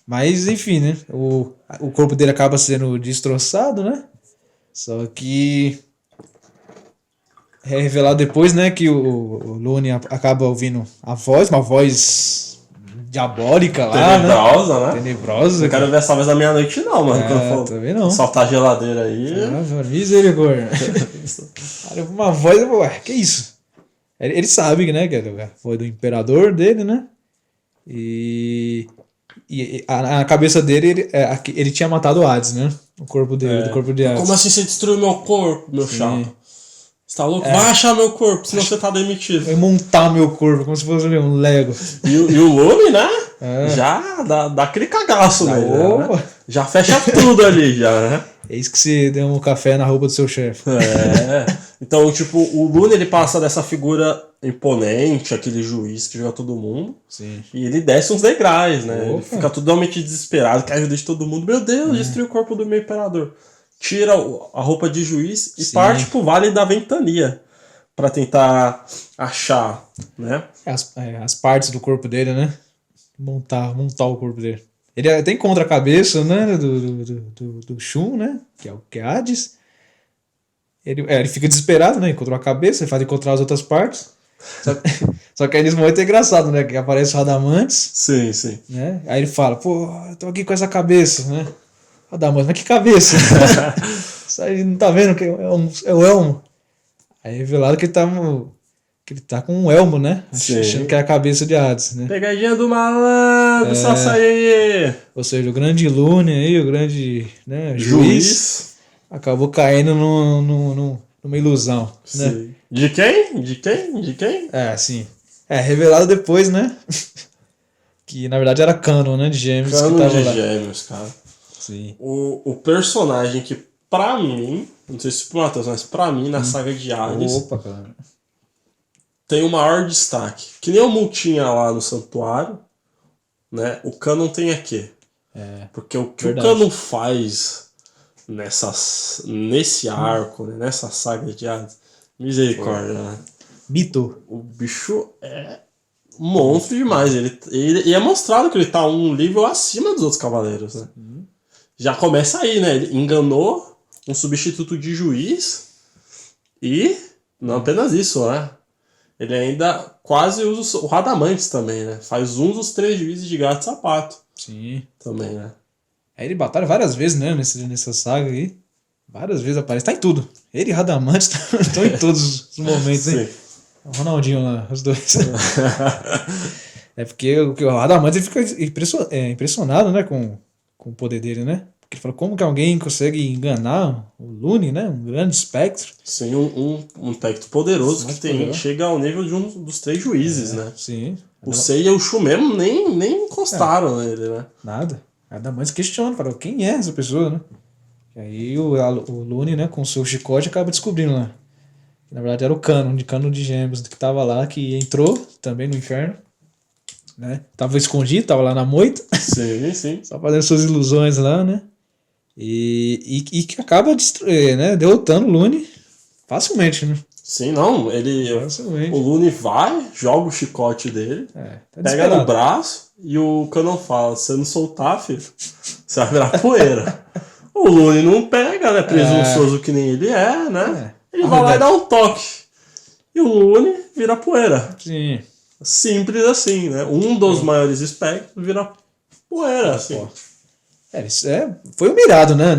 Mas, enfim, né? O corpo dele acaba sendo destroçado, né? Só que... é revelado depois, né? Que o Lune acaba ouvindo uma voz diabólica lá, Tenebrosa, né? Tenebrosa. Não quero ver essa vez da meia-noite, não, mano. Quando também não. soltar a geladeira aí. Misericórdia. Cara, uma voz, que isso? Ele sabe, né, que é a voz do imperador dele, né? E a cabeça dele, ele tinha matado o Hades, né? O corpo dele, do corpo de Hades. Como assim você destruiu meu corpo, meu chato? Você tá louco? Vai achar meu corpo, senão você tá demitido. Vai montar meu corpo, como se fosse um Lego. E o Lume, né? Já dá aquele cagaço, né? Já fecha tudo ali, já, né? É isso que você deu um café na roupa do seu chefe. Então, tipo, o Lune, ele passa dessa figura imponente, aquele juiz que joga todo mundo. Sim. E ele desce uns degraus, né? Ele fica totalmente desesperado, quer ajudar de todo mundo. Meu Deus, destruiu o corpo do meu imperador. Tira a roupa de juiz e parte pro Vale da Ventania pra tentar achar, né? As partes do corpo dele, né? Montar o corpo dele. Ele até encontra a cabeça, né? Do Shun, né? Que é Hades. Ele fica desesperado, né? Encontrou a cabeça, ele faz encontrar as outras partes. Só que aí nesse momento é engraçado, né? Que aparece o Radamantes. Sim, sim. Né? Aí ele fala, pô, eu tô aqui com essa cabeça, né? Radamantes, mas que cabeça? Isso aí não tá vendo que é o elmo? Aí é revelado que ele tá com um elmo, né? Achando que é a cabeça de Hades, né? Pegadinha do malandro, só sai aí. Ou seja, o grande Lune aí, o grande, né, juiz acabou caindo numa ilusão, né? De quem? De quem? De quem? Sim. Revelado depois, né? Que na verdade era Canon, né? De Gêmeos. Canon que tava de lá. Gêmeos, cara. Sim. O personagem que, pra mim, não sei se pro Matheus, mas pra mim, na saga de Hades, Opa, cara. tem o maior destaque. Que nem o Multinha lá no Santuário, né? O Canon tem aqui. Porque o que verdade. o Canon faz nesse arco, né? Nessa saga de Hades, misericórdia, né? Mito. O bicho é monstro demais. E é mostrado que ele tá um nível acima dos outros cavaleiros, né? Já começa aí, né? Ele enganou um substituto de juiz e não apenas isso, né? Ele ainda quase usa o Radamantes também, né? Faz um dos 3 juízes de gato e sapato. Sim. Também, né? Aí ele batalha várias vezes, né? Nessa saga aí. Várias vezes aparece. Tá em tudo. Ele e Radamantes estão em todos os momentos, hein? Sim. O Ronaldinho lá, os dois. Porque o Radamantes ele fica impressionado, né? Com o poder dele, né? Porque ele fala, como que alguém consegue enganar o Lune, né? Um grande espectro. Sim, um espectro poderoso que chega ao nível de um dos 3 juízes, né? Sim. O Sei e o Shu mesmo nem encostaram nele, né? Nada. Radamantes questiona, fala, quem é essa pessoa, né? E aí o Lune, né, com o seu chicote, acaba descobrindo lá. Que, na verdade era o Canon de Gêmeos que tava lá, que entrou também no inferno. Né? Tava escondido, tava lá na moita. Sim, sim. Só fazendo suas ilusões lá, né? E que acaba derrotando o Lune facilmente, né? Sim, não. O Lune vai, joga o chicote dele, pega no braço e o Canon fala, se você não soltar, filho, você vai virar poeira. O Lune não pega, né? Presunçoso que nem ele é, né? Ele vai lá e dá um toque. E o Lune vira poeira. Sim. Simples assim, né? Um dos maiores espectros vira poeira, assim. Foi humilhado, né?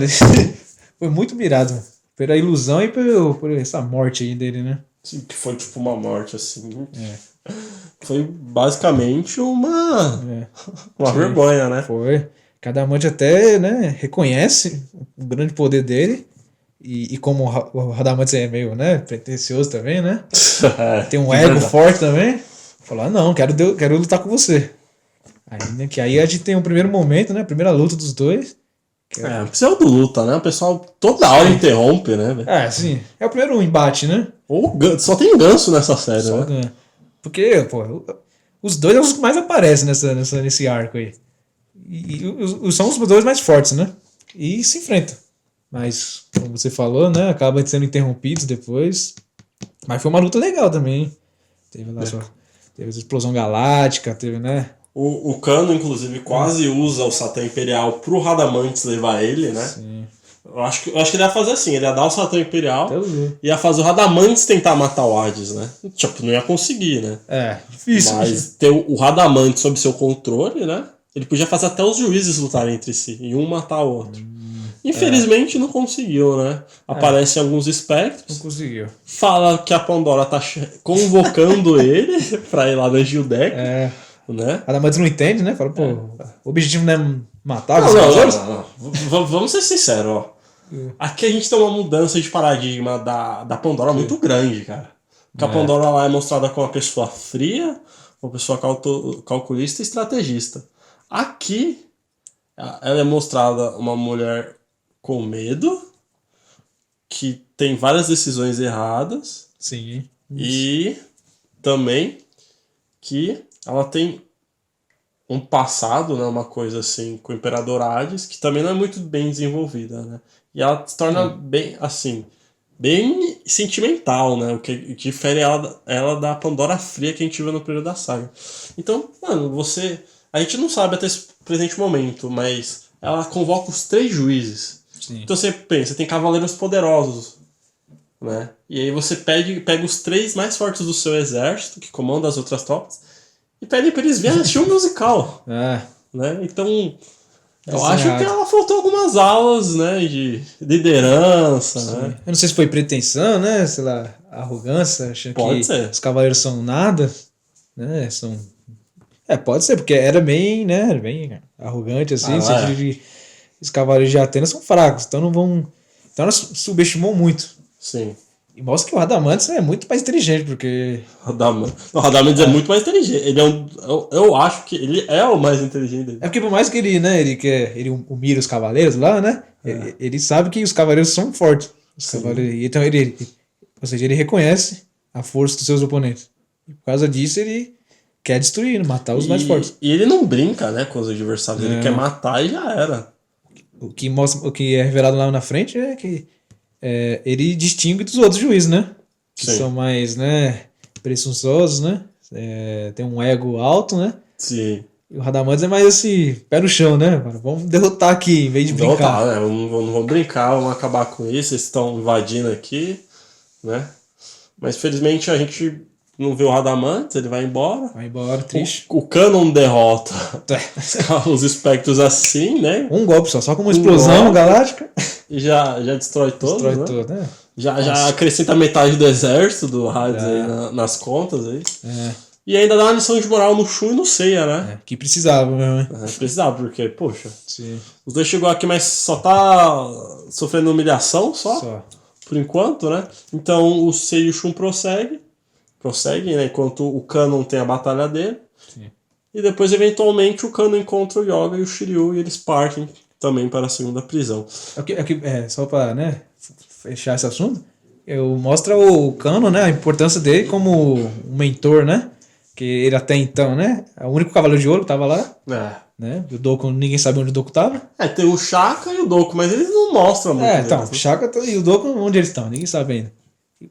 Foi muito humilhado. Pela ilusão e por essa morte aí dele, né? Sim, que foi tipo uma morte, assim. Foi basicamente uma vergonha, né? Foi. Cada amante até, né, reconhece o grande poder dele. E como o Radamantes é meio, né, pretencioso também, né? Tem um ego forte também. Falou, não, quero lutar com você. Aí, né, que aí a gente tem um primeiro momento, né? A primeira luta dos dois. Pseudo luta, né? O pessoal toda hora interrompe, né? Sim. É o primeiro embate, né? Só tem ganso nessa série, Só né? ganha. Porque, pô, os dois são os que mais aparecem nesse arco aí. E são os dois mais fortes, né? E se enfrentam. Mas, como você falou, né? Acabam sendo interrompidos depois. Mas foi uma luta legal também, hein? Teve lá teve a explosão galáctica, teve, né? O Canon, inclusive, quase usa o Satã Imperial pro Radamantes levar ele, né? Sim. Eu acho que ele ia fazer assim, ele ia dar o Satã Imperial, Até eu ver. ia fazer o Radamantes tentar matar o Hades, né? Tipo, não ia conseguir, né? Difícil. Mas ter o Radamantes sob seu controle, né? Ele podia fazer até os juízes lutarem entre si, e um matar o outro. Infelizmente não conseguiu, né? Aparecem alguns Não espectros, conseguiu. fala que a Pandora tá convocando ele pra ir lá na Gildeca, né? Adamantes não entende, né? Fala, pô, o objetivo não é matar Não, os não, cavaleiros? não. Vamos ser sinceros, ó. Aqui a gente tem uma mudança de paradigma da Pandora muito grande, cara. Porque a Pandora lá é mostrada como uma pessoa fria, uma pessoa calculista e estrategista. Aqui, ela é mostrada uma mulher com medo, que tem várias decisões erradas, Sim. e também que ela tem um passado, né, uma coisa assim, com o Imperador Hades, que também não é muito bem desenvolvida, né? E ela se torna bem, assim, bem sentimental, né? O que difere ela da Pandora fria que a gente viu no período da saga. Então, mano, a gente não sabe até esse presente momento, mas ela convoca os 3 juízes. Sim. Então você pensa, tem cavaleiros poderosos, né? E aí você pega os 3 mais fortes do seu exército, que comandam as outras tropas, e pede pra eles virem assistir um musical, né? Então, eu acho que ela faltou algumas aulas, né, de liderança, né? Eu não sei se foi pretensão, né? Sei lá, arrogância, achando Pode que ser. os cavaleiros são nada, né? Pode ser, porque era bem, né? Era bem arrogante, assim, no sentido de os cavaleiros de Atenas são fracos, então não vão. Então ela subestimou muito. Sim. E mostra que o Radamantes é muito mais inteligente, porque. O Radamantes é muito mais inteligente. Ele eu acho que ele é o mais inteligente dele. É porque por mais que ele, né, ele humilha os cavaleiros lá, né? Ele sabe que os cavaleiros são fortes. Os cavaleiros, então ou seja, ele reconhece a força dos seus oponentes. E por causa disso ele quer destruir, matar os mais fortes. E ele não brinca, né, com os adversários. Ele quer matar e já era. O que é revelado lá na frente é que ele distingue dos outros juízes, né? Que Sim. são mais, né, presunçosos, né? Tem um ego alto, né? Sim. E o Radamantes é mais assim, pé no chão, né? Mano? Vamos derrotar aqui, em vez de brincar. Tá, né? Não vamos brincar, vamos acabar com isso. Eles estão invadindo aqui, né? Mas felizmente a gente não vê o Radamantes, ele vai embora. Vai embora, triste. O Canon derrota os espectros assim, né? Um golpe só com uma explosão golpe. galáctica. E já destrói todos, Destrói né? tudo, né? Já acrescenta metade do exército do Hades aí nas contas aí. É. E ainda dá uma lição de moral no Shun e no Seiya, né? Que precisava mesmo, né? Precisava, porque, poxa, Sim. os dois chegou aqui, mas só tá sofrendo humilhação Só. por enquanto, né? Então o Seiya e o Shun prosseguem, né? Enquanto o Canon tem a batalha dele. Sim. E depois, eventualmente, o Canon encontra o Yoga e o Shiryu e eles partem também para a segunda prisão. Só pra, né, fechar esse assunto, mostra o Canon, né, a importância dele como um mentor, né? Que ele até então, né? É o único Cavaleiro de Ouro que tava lá, né? O Doku, ninguém sabe onde o Doku tava. Tem o Shaka e o Doku, mas eles não mostram muito. Então, o Shaka e o Doku, onde eles estão? Ninguém sabe ainda.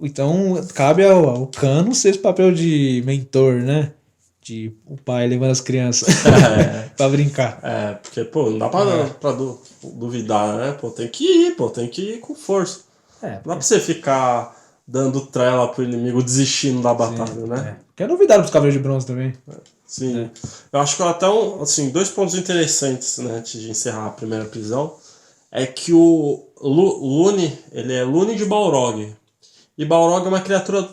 Então, cabe ao Canon ser esse papel de mentor, né? De o pai levando as crianças pra brincar. Porque, pô, não dá pra duvidar, né? Pô, tem que ir com força. Não dá pra você ficar dando trela pro inimigo desistindo da batalha, né? Que é novidade pros Cavaleiros de Bronze também. Sim. Eu acho que até assim, 2 pontos interessantes, né, antes de encerrar a primeira prisão, é que o Lune, ele é Lune de Balrog. E Balrog é uma criatura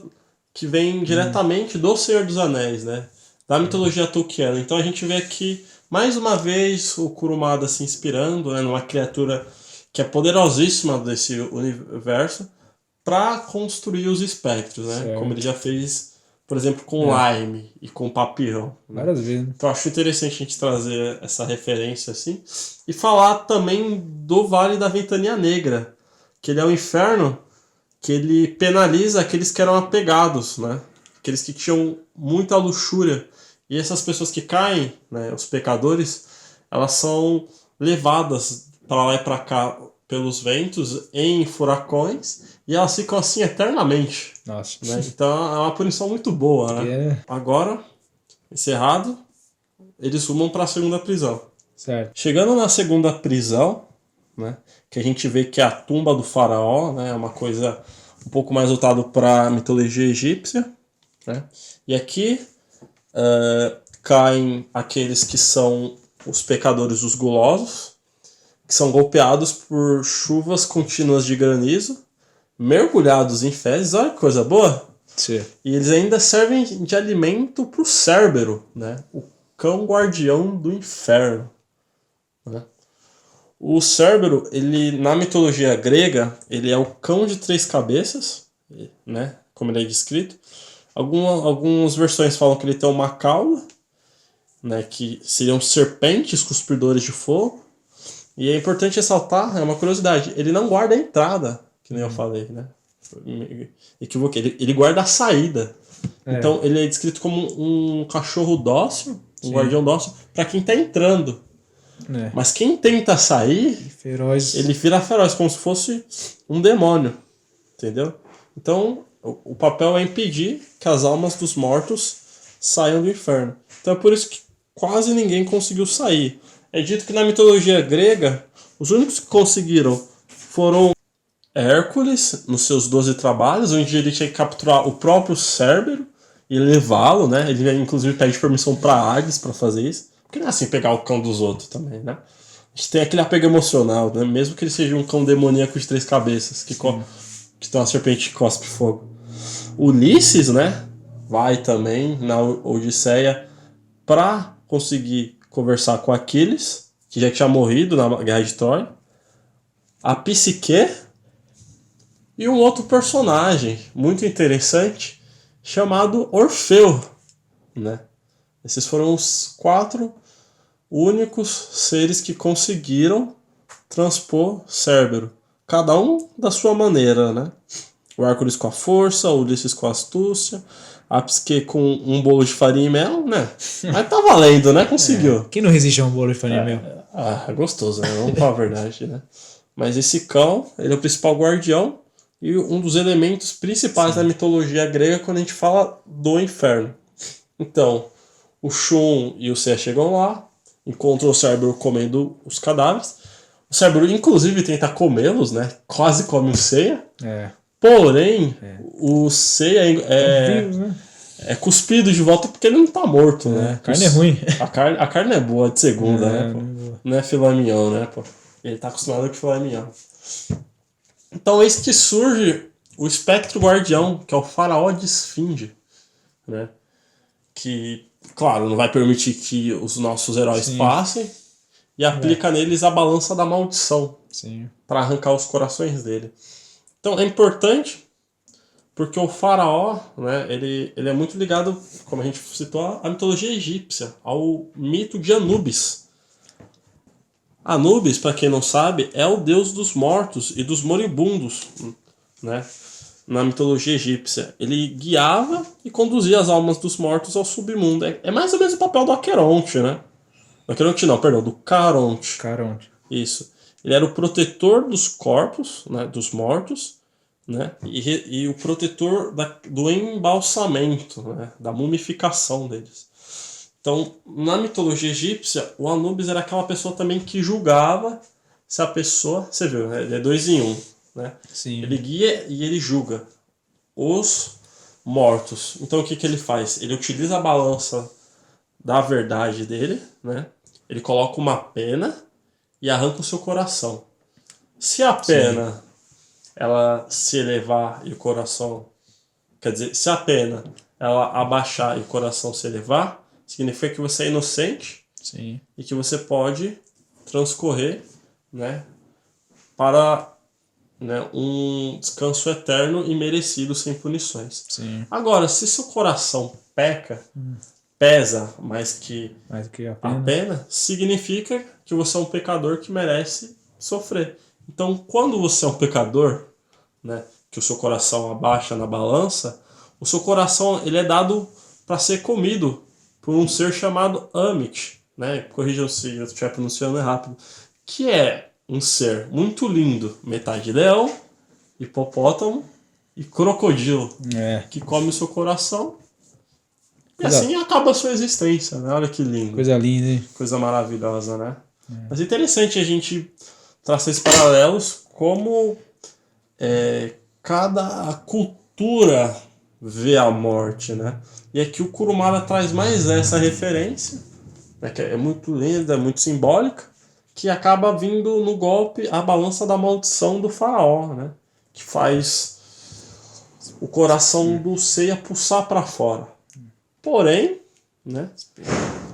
que vem diretamente do Senhor dos Anéis, né? Da mitologia Tolkien. Então a gente vê aqui, mais uma vez, o Kurumada se inspirando, né, numa criatura que é poderosíssima desse universo para construir os espectros, né? Certo. Como ele já fez, por exemplo, com Lime e com Papillon. Né? Várias vezes. Então acho interessante a gente trazer essa referência assim. E falar também do Vale da Ventania Negra, que ele é um inferno que ele penaliza aqueles que eram apegados, né? Aqueles que tinham muita luxúria. E essas pessoas que caem, né, os pecadores, elas são levadas para lá e para cá pelos ventos em furacões e elas ficam assim eternamente. Nossa. Né? Então é uma punição muito boa, né? Agora, encerrado, eles rumam para a segunda prisão. Certo. Chegando na segunda prisão, né, que a gente vê que é a tumba do faraó, né? É uma coisa um pouco mais voltada para a mitologia egípcia, né? E aqui caem aqueles que são os pecadores, os gulosos, que são golpeados por chuvas contínuas de granizo, mergulhados em fezes, olha que coisa boa! Sim. E eles ainda servem de alimento para o Cérbero, né? O cão guardião do inferno, né? O Cérbero, ele, na mitologia grega, ele é o cão de 3 cabeças, né? Como ele é descrito. Algumas versões falam que ele tem uma cauda, né? Que seriam serpentes cuspidores de fogo. E é importante ressaltar, é uma curiosidade, ele não guarda a entrada, que nem eu falei, né? Me equivoquei, ele guarda a saída. Então ele é descrito como um cachorro dócil, um guardião dócil, para quem tá entrando. Mas quem tenta sair, feroz. ele vira feroz, como se fosse um demônio. Entendeu? Então o papel é impedir que as almas dos mortos saiam do inferno. Então é por isso que quase ninguém conseguiu sair. É dito que na mitologia grega, os únicos que conseguiram foram Hércules, nos seus 12 trabalhos, onde ele tinha que capturar o próprio Cérbero e levá-lo, né? Ele inclusive pede permissão para Hades para fazer isso. Porque não é assim pegar o cão dos outros também, né? A gente tem aquele apego emocional, né? Mesmo que ele seja um cão demoníaco de 3 cabeças, que tem uma serpente que cospe fogo. Ulisses, né? Vai também na Odisseia para conseguir conversar com Aquiles, que já tinha morrido na Guerra de Troia. A Psique e um outro personagem muito interessante chamado Orfeu, né? Esses foram os 4 únicos seres que conseguiram transpor Cérbero, cada um da sua maneira, né? O Hércules com a força, o Ulisses com a astúcia, a Psique com um bolo de farinha e mel, né? Mas tá valendo, né? Conseguiu. Quem não resiste a um bolo de farinha e mel? É gostoso, né? Vamos falar a verdade, né? Mas esse cão, ele é o principal guardião e um dos elementos principais da mitologia grega quando a gente fala do inferno. Então, o Shun e o Seiya chegam lá, encontram o Cérbero comendo os cadáveres. O Cérbero, inclusive, tenta comê-los, né? Quase come o Seiya. Porém, o Seiya é cuspido de volta porque ele não tá morto, né? A carne é ruim. A carne é boa, de segunda, né? Pô? Não é filé mignon, né? Pô? Ele tá acostumado com filé mignon. Então, eis que surge o espectro guardião, que é o faraó de Esfinge, né? Que, claro, não vai permitir que os nossos heróis passem e aplica neles a balança da maldição para arrancar os corações dele. Então é importante porque o faraó, né, ele é muito ligado, como a gente citou, à mitologia egípcia, ao mito de Anubis. Anubis, para quem não sabe, é o deus dos mortos e dos moribundos, né? Na mitologia egípcia. Ele guiava e conduzia as almas dos mortos ao submundo. É mais ou menos o papel do Aqueronte, né? Do Aqueronte não, perdão, do Caronte. Isso. Ele era o protetor dos corpos, né, dos mortos, né? E o protetor do embalsamento, né? Da mumificação deles. Então, na mitologia egípcia, o Anubis era aquela pessoa também que julgava se a pessoa... Você viu, né? Ele é 2 em 1. Né? Ele guia e ele julga os mortos. Então o que ele faz? Ele utiliza a balança da verdade dele, né? Ele coloca uma pena e arranca o seu coração. Se a pena ela se elevar e o coração... Quer dizer, se a pena ela abaixar e o coração se elevar, significa que você é inocente e que você pode transcorrer, né, para... né, um descanso eterno e merecido sem punições. Agora, se seu coração pesa mais que a pena, significa que você é um pecador que merece sofrer. Então, quando você é um pecador, né, que o seu coração abaixa na balança, o seu coração ele é dado para ser comido por um ser chamado Amit, né? Corrijam se eu estiver pronunciando rápido, que é um ser muito lindo, metade leão, hipopótamo e crocodilo, que come o seu coração e assim acaba a sua existência, né? Olha que lindo. Coisa linda, hein? Coisa maravilhosa, né? Mas é interessante a gente traça esses paralelos como cada cultura vê a morte, né? E aqui o Kurumada traz mais essa referência, né, que é muito linda, muito simbólica, que acaba vindo no golpe a balança da maldição do faraó, né? Que faz o coração do Seiya pulsar para fora. Porém, né,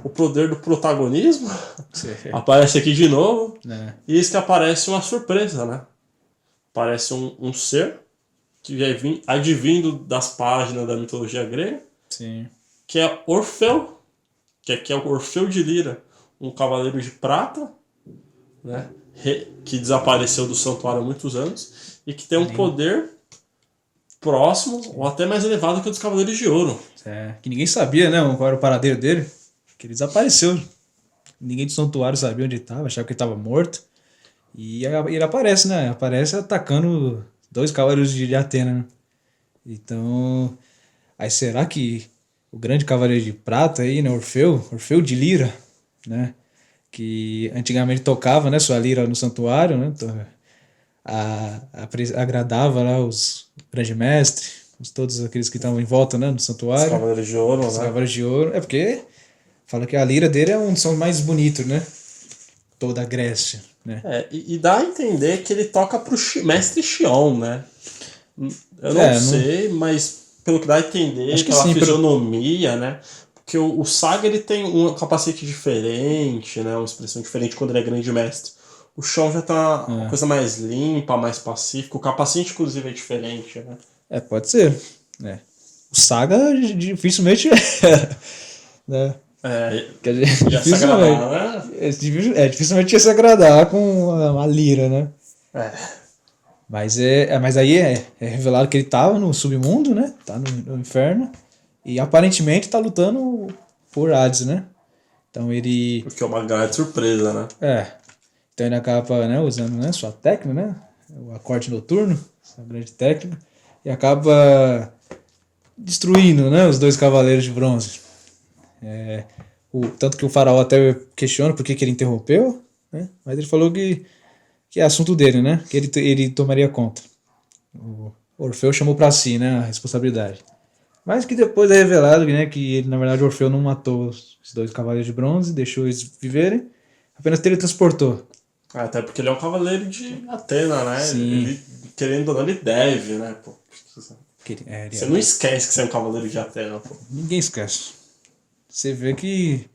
o poder do protagonismo aparece aqui de novo, e eis que aparece uma surpresa, né? Aparece um ser que já vem advindo das páginas da mitologia grega, Sim. que é Orfeu, que aqui é o Orfeu de Lira, um cavaleiro de prata, né, que desapareceu do santuário há muitos anos e que tem um poder próximo ou até mais elevado que o dos Cavaleiros de Ouro. Que ninguém sabia, né, qual era o paradeiro dele, que ele desapareceu. Ninguém do santuário sabia onde ele estava, achava que ele estava morto. E ele aparece, né? Aparece atacando 2 cavaleiros de Atena, né? Então, aí será que o grande cavaleiro de prata aí, né, Orfeu de Lira, né, que antigamente tocava, né, sua lira no santuário, né, agradava lá os grandes mestres, todos aqueles que estavam em volta, né, no santuário. Os Cavaleiros de Ouro, Os né? Cavaleiros de Ouro, porque fala que a lira dele é um dos sons mais bonitos, né, toda a Grécia, né. E dá a entender que ele toca pro mestre Xion, né? Eu não sei, mas pelo que dá a entender, acho que pela sim, fisionomia, né? Porque o Saga ele tem um capacete diferente, né? Uma expressão diferente quando ele é grande mestre. O Xion já tá uma coisa mais limpa, mais pacífica. O capacete, inclusive, é diferente, né? Pode ser, né. O Saga dificilmente era, né. Quer dizer, Ia se agradar, né? Dificilmente ia se agradar com a lira, né. Mas aí é revelado que ele tava no submundo, né? Tá no inferno. E aparentemente tá lutando por Hades, né? Então ele. Porque é uma grande surpresa, né? Então ele acaba, né, usando, né, sua técnica, né? O acorde noturno, essa grande técnica. E acaba destruindo, né, os 2 cavaleiros de bronze. Tanto que o faraó até questiona por que ele interrompeu, né? Mas ele falou que é assunto dele, né? Que ele tomaria conta. O Orfeu chamou pra si, né, a responsabilidade. Mas que depois é revelado, né, que ele, na verdade, o Orfeu não matou os 2 cavaleiros de bronze, deixou eles viverem, apenas teletransportou. Até porque ele é um cavaleiro de Atena, né? Sim. Ele, querendo ou não, ele deve, né? Pô, você não esquece que você é um cavaleiro de Atena, pô. Ninguém esquece. Você vê que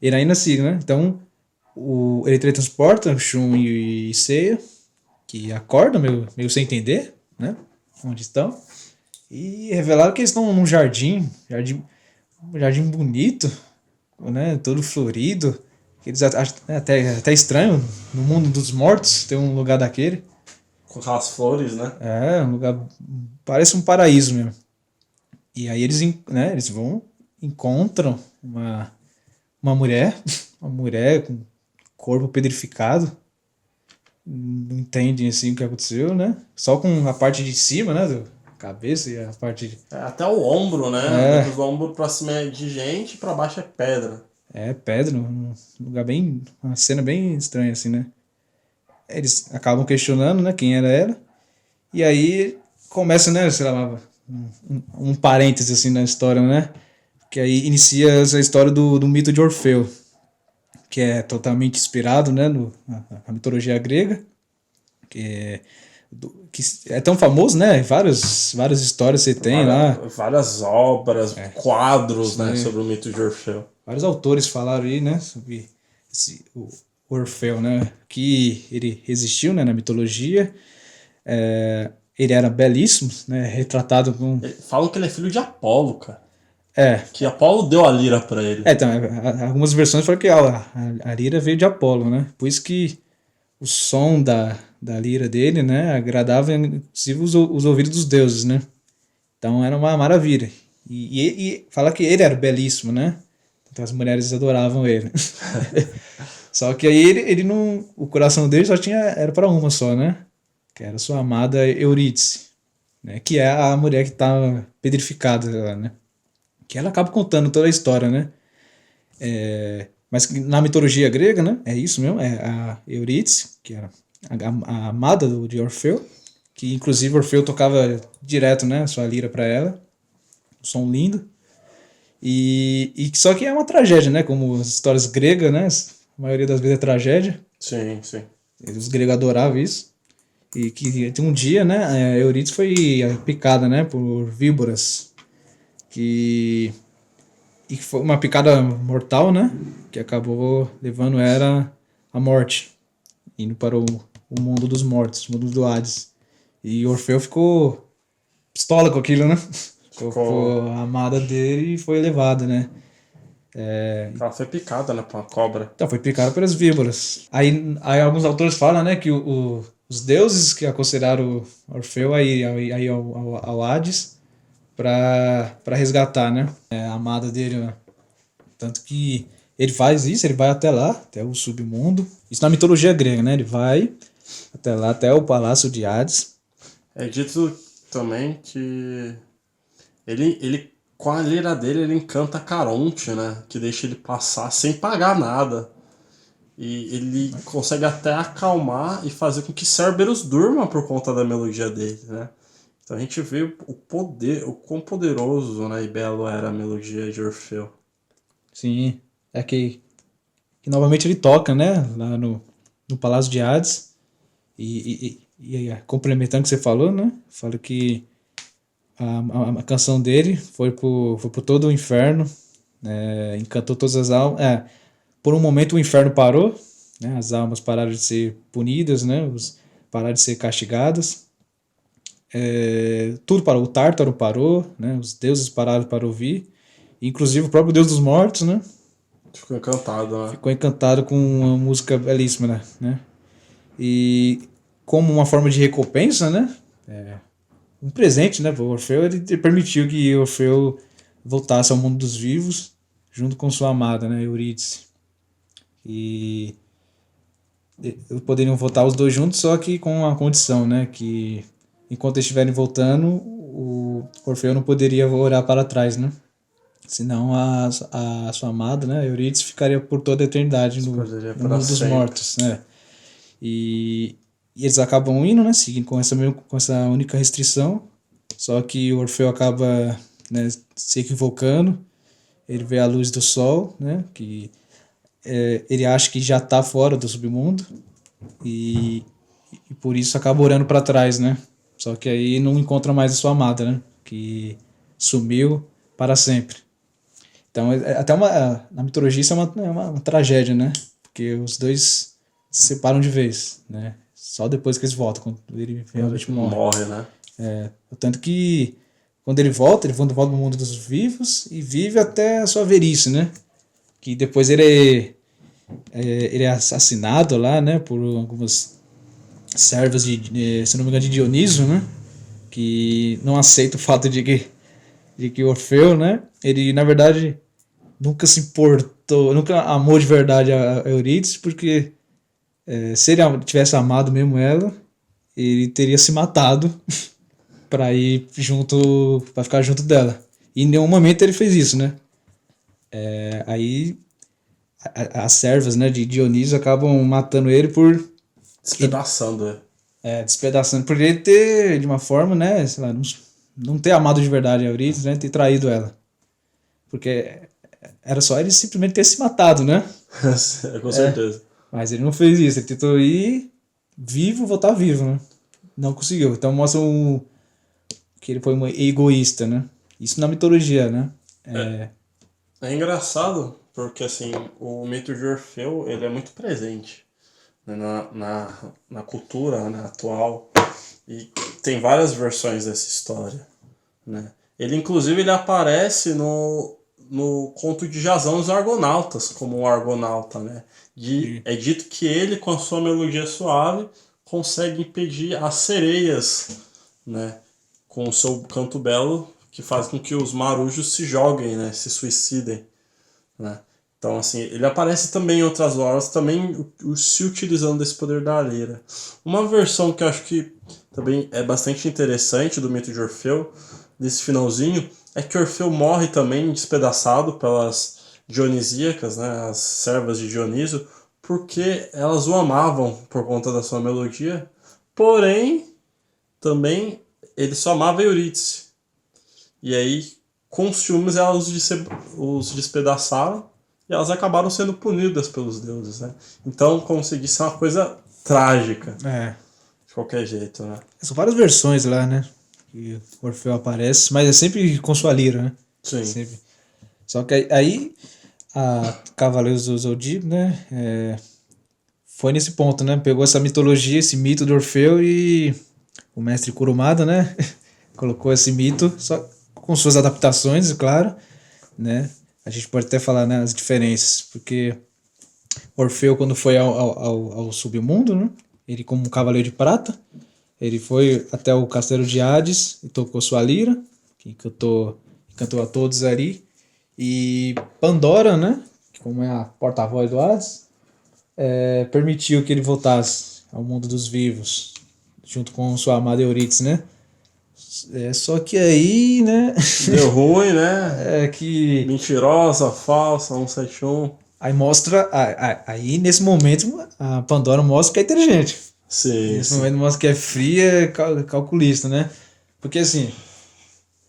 ele ainda siga, né? Então, ele teletransporta Shun e Seiya, que acordam meio sem entender, né? Onde estão. E revelaram que eles estão num jardim bonito, né? Todo florido. Eles acham até estranho, no mundo dos mortos, ter um lugar daquele. Com aquelas flores, né? Um lugar, parece um paraíso mesmo. E aí eles encontram uma mulher com corpo pedrificado. Não entendem assim o que aconteceu, né? Só com a parte de cima, né? Cabeça e a parte de... até o ombro, né? Do ombro pra cima é de gente e pra baixo é pedra. Pedra, um lugar bem... Uma cena bem estranha, assim, né? Eles acabam questionando, né? Quem era ela. E aí começa, né? Sei lá, um parêntese, assim, na história, né? Que aí inicia essa história do mito de Orfeu, que é totalmente inspirado, né? Na mitologia grega. Que é tão famoso, né? Várias histórias você tem lá. Várias obras, quadros, né? Sobre o mito de Orfeu. Vários autores falaram aí, né? Sobre o Orfeu, né? Que ele existiu, né, na mitologia. Ele era belíssimo, né? Retratado com... Falam que ele é filho de Apolo, cara. Que Que Apolo deu a lira pra ele. Então, algumas versões falam que a lira veio de Apolo, né? Por isso que o som da lira dele, né, agradava inclusive os ouvidos dos deuses, né? Então era uma maravilha. E fala que ele era belíssimo, né? Então as mulheres adoravam ele. Só que aí ele não... O coração dele era para uma só, né? Que era sua amada Eurídice, né? Que é a mulher que estava pedrificada lá, né? Que ela acaba contando toda a história, né? Mas na mitologia grega, né? É isso mesmo, é a Eurídice, que era a amada de Orfeu, que inclusive Orfeu tocava direto, né? Sua lira para ela, um som lindo. E só que é uma tragédia, né? Como as histórias gregas, né? A maioria das vezes é tragédia. Sim, sim. Os gregos adoravam isso. E que um dia, né? A Eurídice foi picada, né? Por víboras. E que foi uma picada mortal, né? Que acabou levando ela à morte. Indo para o mundo dos mortos, o mundo do Hades. E Orfeu ficou pistola com aquilo, né? Ficou a amada dele e foi levada, né? Ela foi picada, né, por uma cobra. Então, foi picada pelas víboras. Aí alguns autores falam, né, que os deuses que aconselharam Orfeu aí ao Hades para resgatar, né, a amada dele, né? Tanto que ele faz isso, ele vai até lá, até o submundo. Isso na mitologia grega, né? Ele vai até lá, até o palácio de Hades. É dito também que ele com a lira dele, ele encanta Caronte, né? Que deixa ele passar sem pagar nada. E ele consegue até acalmar e fazer com que Cerberus durma por conta da melodia dele, né? Então a gente vê o poder, o quão poderoso, né, e belo era a melodia de Orfeu. Sim, é que novamente ele toca, né? Lá no palácio de Hades. E complementando o que você falou, né? Fala que a canção dele foi por todo o inferno, encantou todas as almas. Por um momento o inferno parou, né? As almas pararam de ser punidas, né? Pararam de ser castigadas. Tudo parou, o Tártaro parou, né? Os deuses pararam para ouvir, inclusive o próprio Deus dos Mortos, né? Ficou encantado, né? Ficou encantado com uma música belíssima, né? E como uma forma de recompensa, né? Um presente, né? O Orfeu, ele permitiu que Orfeu voltasse ao mundo dos vivos junto com sua amada, né? Eurídice. E eles poderiam voltar os dois juntos, só que com uma condição, né? Que enquanto eles estiverem voltando, o Orfeu não poderia olhar para trás, né? Senão a sua amada, né? Eurídice ficaria por toda a eternidade no mundo dos mortos, né? E eles acabam indo, né? Seguindo com essa única restrição. Só que o Orfeu acaba, né, se equivocando. Ele vê a luz do sol, né? Que ele acha que já está fora do submundo. E por isso acaba olhando para trás, né? Só que aí não encontra mais a sua amada, né? Que sumiu para sempre. Então, até na mitologia isso é uma tragédia, né? Porque os dois se separam de vez, né? Só depois que eles voltam, quando ele realmente morre. Né? Tanto que quando ele volta no mundo dos vivos e vive até a sua velhice, né? Que depois ele é assassinado lá, né? Por algumas servas se não me engano, de Dioniso, né? Que não aceita o fato de que Orfeu, né? Ele, na verdade, nunca se importou, nunca amou de verdade a Eurídice, porque se ele tivesse amado mesmo ela, ele teria se matado para ir junto, para ficar junto dela. E em nenhum momento ele fez isso, né? Aí as servas, né, de Dioniso acabam matando ele por despedaçando, despedaçando, por ele ter, de uma forma, né, sei lá, não ter amado de verdade a Eurídice, né, ter traído ela. Porque era só ele simplesmente ter se matado, né? Com certeza. Mas ele não fez isso, ele tentou ir vivo, voltar vivo, né? Não conseguiu. Então mostra que ele foi um egoísta, né? Isso na mitologia, né? É engraçado, porque assim, o mito de Orfeu, ele é muito presente, né, na cultura, né, atual. E tem várias versões dessa história, né? Ele, inclusive, ele aparece no conto de Jasão os Argonautas, como um argonauta, né? É dito que ele, com a sua melodia suave, consegue impedir as sereias, né? Com o seu canto belo, que faz com que os marujos se joguem, né? Se suicidem, né? Então, assim, ele aparece também em outras obras, também se utilizando desse poder da lira. Uma versão que eu acho que também é bastante interessante do mito de Orfeu, desse finalzinho, é que Orfeu morre também despedaçado pelas dionisíacas, né, as servas de Dioniso, porque elas o amavam por conta da sua melodia, porém, também ele só amava Eurídice. E aí, com ciúmes, elas os despedaçaram e elas acabaram sendo punidas pelos deuses, né? Então, como se disse, é uma coisa trágica, de qualquer jeito, né? São várias versões lá, né? Que o Orfeu aparece, mas é sempre com sua lira, né? Sim. Sempre. Só que aí a Cavaleiros do Zodíaco, né? Foi nesse ponto, né? Pegou essa mitologia, esse mito do Orfeu e o mestre Kurumada, né? Colocou esse mito, só com suas adaptações, claro, né? A gente pode até falar, né, as diferenças, porque Orfeu, quando foi ao submundo, né? Ele, como um cavaleiro de prata, ele foi até o castelo de Hades e tocou sua lira, que cantou a todos ali. E Pandora, né? Como é a porta-voz do Hades, permitiu que ele voltasse ao mundo dos vivos, junto com sua amada Eurídice, né? Só que aí, né? Deu ruim, né? Que Mentirosa, falsa, 171. aí mostra. Aí, nesse momento, a Pandora mostra que é inteligente. Sim. Nesse momento mostra que é fria, calculista, né? Porque assim,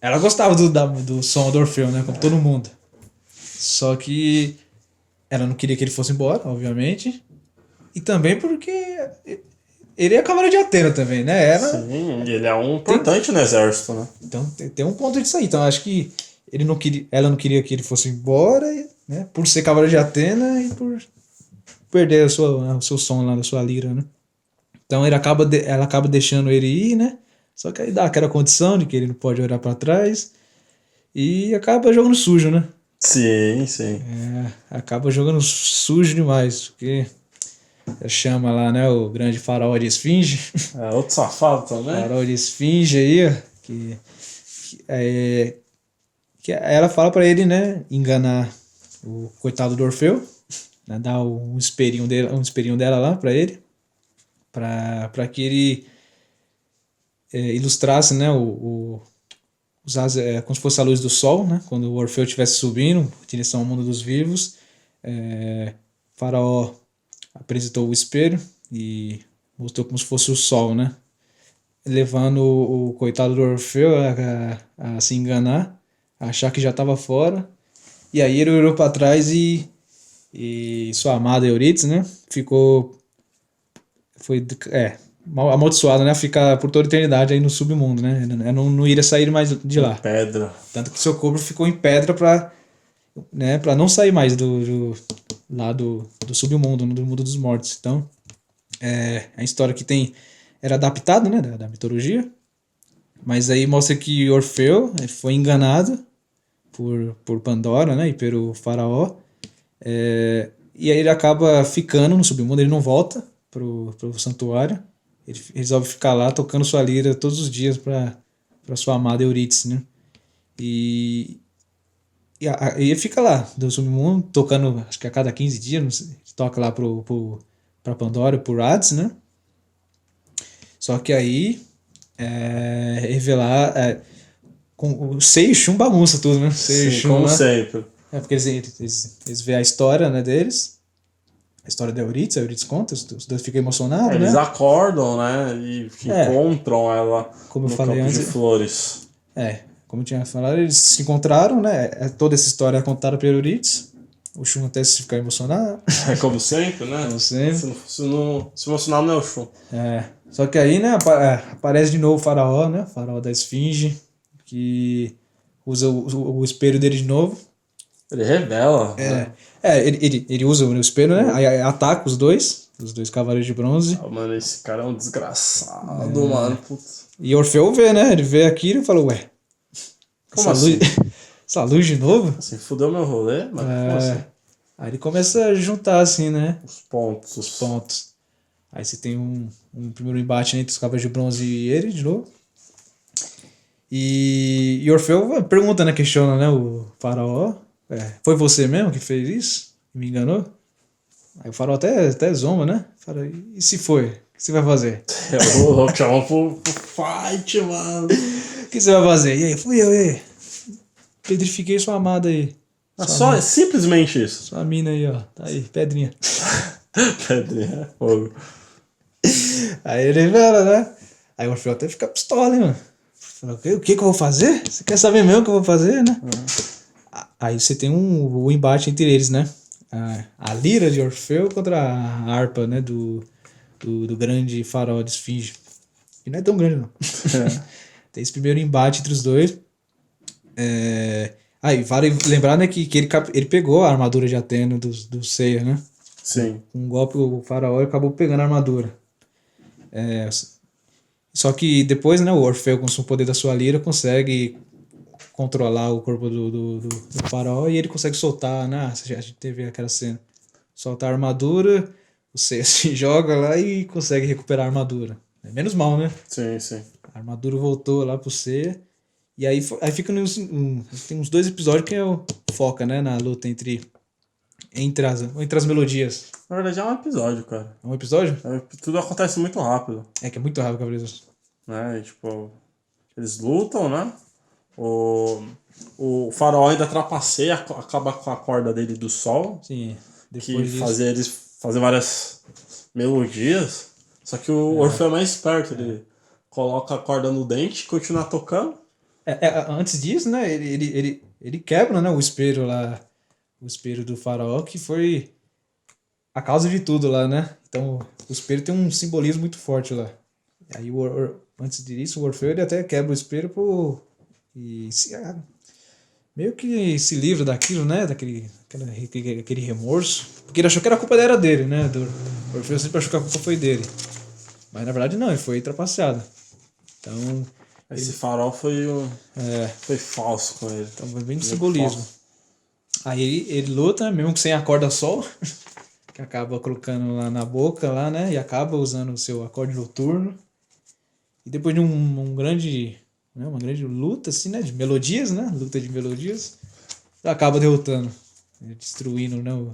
ela gostava do som do Orfeu, né? Como todo mundo. Só que ela não queria que ele fosse embora, obviamente. E também porque ele é cavaleiro de Atena também, né? Sim, ele é um importante no exército, né? Então tem um ponto disso aí. Então acho que ela não queria que ele fosse embora, né? Por ser cavaleiro de Atena e por perder o seu som lá da sua lira, né? Então ela acaba deixando ele ir, né? Só que aí dá aquela condição de que ele não pode olhar para trás e acaba jogando sujo, né? Sim, sim. Acaba jogando sujo demais, porque chama lá, né, o grande faraó de Esfinge. Outro safado também. Faraó de Esfinge aí, ó, que ela fala para ele, né, enganar o coitado do Orfeu, né, dar um esperinho dela lá para ele, para que ele ilustrasse, né, como se fosse a luz do sol, né, quando o Orfeu estivesse subindo em direção ao mundo dos vivos. Faraó apresentou o espelho e mostrou como se fosse o sol, né, levando o coitado do Orfeu a se enganar, a achar que já estava fora. E aí ele olhou para trás e sua amada Eurídice, né, foi amaldiçoada, né, a ficar por toda a eternidade aí no submundo, né, não iria sair mais de lá. Pedra. Tanto que seu corpo ficou em pedra para não sair mais do submundo, do mundo dos mortos. Então, a história que era adaptada, né, da mitologia, mas aí mostra que Orfeu foi enganado por Pandora, né, e pelo faraó, e aí ele acaba ficando no submundo, ele não volta pro santuário, ele resolve ficar lá tocando sua lira todos os dias para sua amada Eurídice, né, e ele fica lá do submundo tocando, acho que a cada 15 dias, não sei, toca lá pra Pandora, por Hades, né? Só que aí revelar com o Seixum bagunça tudo, né? Sim, como sempre. Porque eles veem a história, né, deles, a história da Eurídice, a Eurídice conta, os dois ficam emocionados, Eles né? acordam, né, e encontram ela como eu no falei campo antes, de flores. Como eu tinha falado, eles se encontraram, né? Toda essa história é contada pela Eurídice. O Shun até se ficar emocionado. Como sempre, né? Como sempre. Se emocionar não é o Shun. Só que aí, né, aparece de novo o faraó, né? O faraó da Esfinge, que usa o espelho dele de novo. Ele revela. Né? Ele usa o espelho, né? Aí ataca os dois cavaleiros de bronze. Mano, esse cara é um desgraçado, mano. Putz. E Orfeu vê, né? Ele vê aquilo e fala, ué, como assim? Essa luz de novo? Assim, fudeu meu rolê? Mas como assim? Aí ele começa a juntar, assim, né? Os pontos. Aí você tem um primeiro embate entre os cavaleiros de bronze e ele, de novo. E Orfeu pergunta, né? Questiona, né? O faraó. Foi você mesmo que fez isso? Me enganou? Aí o faraó até zomba, né? Fala, e se foi? O que você vai fazer? Eu vou chamar pro fight, mano. O que você vai fazer? E aí, fui eu, e aí? Pedrifiquei sua amada aí. É simplesmente isso. Só a mina aí, ó. Tá aí, pedrinha. Pedrinha, fogo. Aí ele fala, né? Aí o Orfeu até fica pistola, hein, mano. Fala, o que eu vou fazer? Você quer saber mesmo o que eu vou fazer, né? Aí você tem o embate entre eles, né? A lira de Orfeu contra a harpa, né? Do grande farol de Esfinge. E não é tão grande, não. Tem esse primeiro embate entre os dois. Aí, vale lembrar, né, que ele pegou a armadura de Atena do Seiya, né? Sim. Com um golpe, o faraó acabou pegando a armadura. Só que depois, né, o Orfeu, com o poder da sua lira, consegue controlar o corpo do faraó e ele consegue soltar, né? A gente teve aquela cena. Solta a armadura, o Seiya se joga lá e consegue recuperar a armadura. Menos mal, né? Sim, sim. A armadura voltou lá pro Seiya. E aí fica tem uns 2 episódios que foca, né, na luta entre as melodias. Na verdade é um episódio, cara. É um episódio? Tudo acontece muito rápido. É que é muito rápido, Cavaleiros. Né? E, tipo, eles lutam, né? O faraó ainda trapaceia, acaba com a corda dele do sol. Sim. Que Depois disso, fazia eles fazer várias melodias. Só que o Orfeu é mais esperto, ele coloca a corda no dente e continua tocando. antes disso, né, ele quebra, né, o espelho lá, o espelho do faraó, que foi a causa de tudo lá, né? Então, o espelho tem um simbolismo muito forte lá. Aí, antes disso, o Orfeu ele até quebra o espelho meio que se livra daquilo, né? Aquele remorso. Porque ele achou que era a culpa era dele, né? O Orfeu sempre achou que a culpa foi dele. Mas na verdade não, ele foi trapaceado. Então. Esse farol foi falso com ele. Então foi bem de simbolismo. Falso. Aí ele luta, mesmo que sem a corda sol, que acaba colocando lá na boca, lá, né? E acaba usando o seu acorde noturno. E depois de uma grande luta, assim, né? De melodias, né? Luta de melodias. Acaba derrotando, destruindo, né? O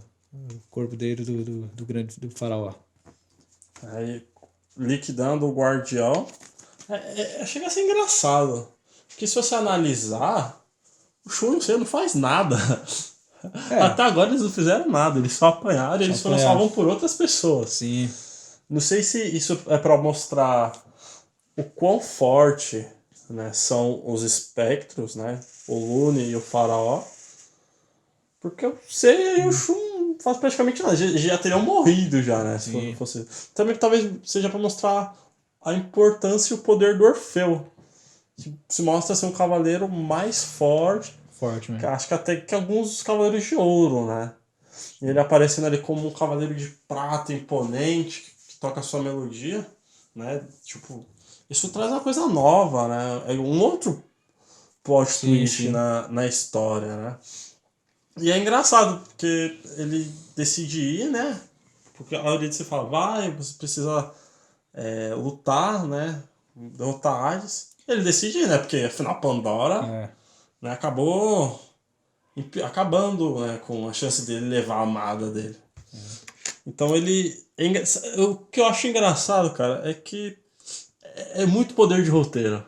corpo dele do faraó. Aí, liquidando o guardião. Chega a ser engraçado. Porque se você analisar, o Shun não faz nada. Até agora eles não fizeram nada. Eles só apanharam e eles foram salvos por outras pessoas. Sim. Não sei se isso é pra mostrar o quão forte, né, são os espectros, né? O Lune e o faraó. Porque eu sei e o Shun faz praticamente nada. Já teriam morrido já, né? Se fosse. Também talvez seja pra mostrar a importância e o poder do Orfeu. Se mostra ser um cavaleiro mais forte. Forte, mesmo. Acho que até que alguns cavaleiros de ouro, né? E ele aparecendo ali como um cavaleiro de prata imponente, que toca a sua melodia, né? Tipo, isso traz uma coisa nova, né? É um outro plot twist na história, né? E é engraçado, porque ele decide ir, né? Porque a maioria de você fala, você precisa lutar, né? Derrotar Hades. Ele decide ir, né? Porque afinal Pandora né, acabou acabando, né, com a chance dele levar a amada dele. Então ele... O que eu acho engraçado, cara, é que é muito poder de roteiro.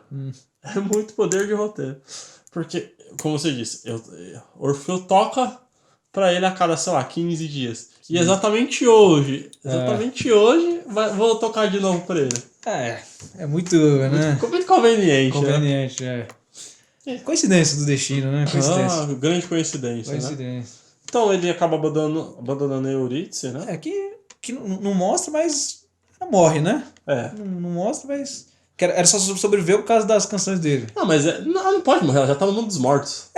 É muito poder de roteiro. Porque, como você disse, Orfeu toca pra ele a cada, sei lá, 15 dias. E exatamente hoje, vou tocar de novo pra ele. É muito, né? Muito conveniente. Conveniente, né? Coincidência do destino, né? Coincidência. Grande coincidência. Né? Então ele acaba abandonando Eurídice, né? Que não mostra, mas morre, né? Não mostra, mas... Era só sobreviver por causa das canções dele. Não, mas não pode morrer, ela já tá no mundo dos mortos.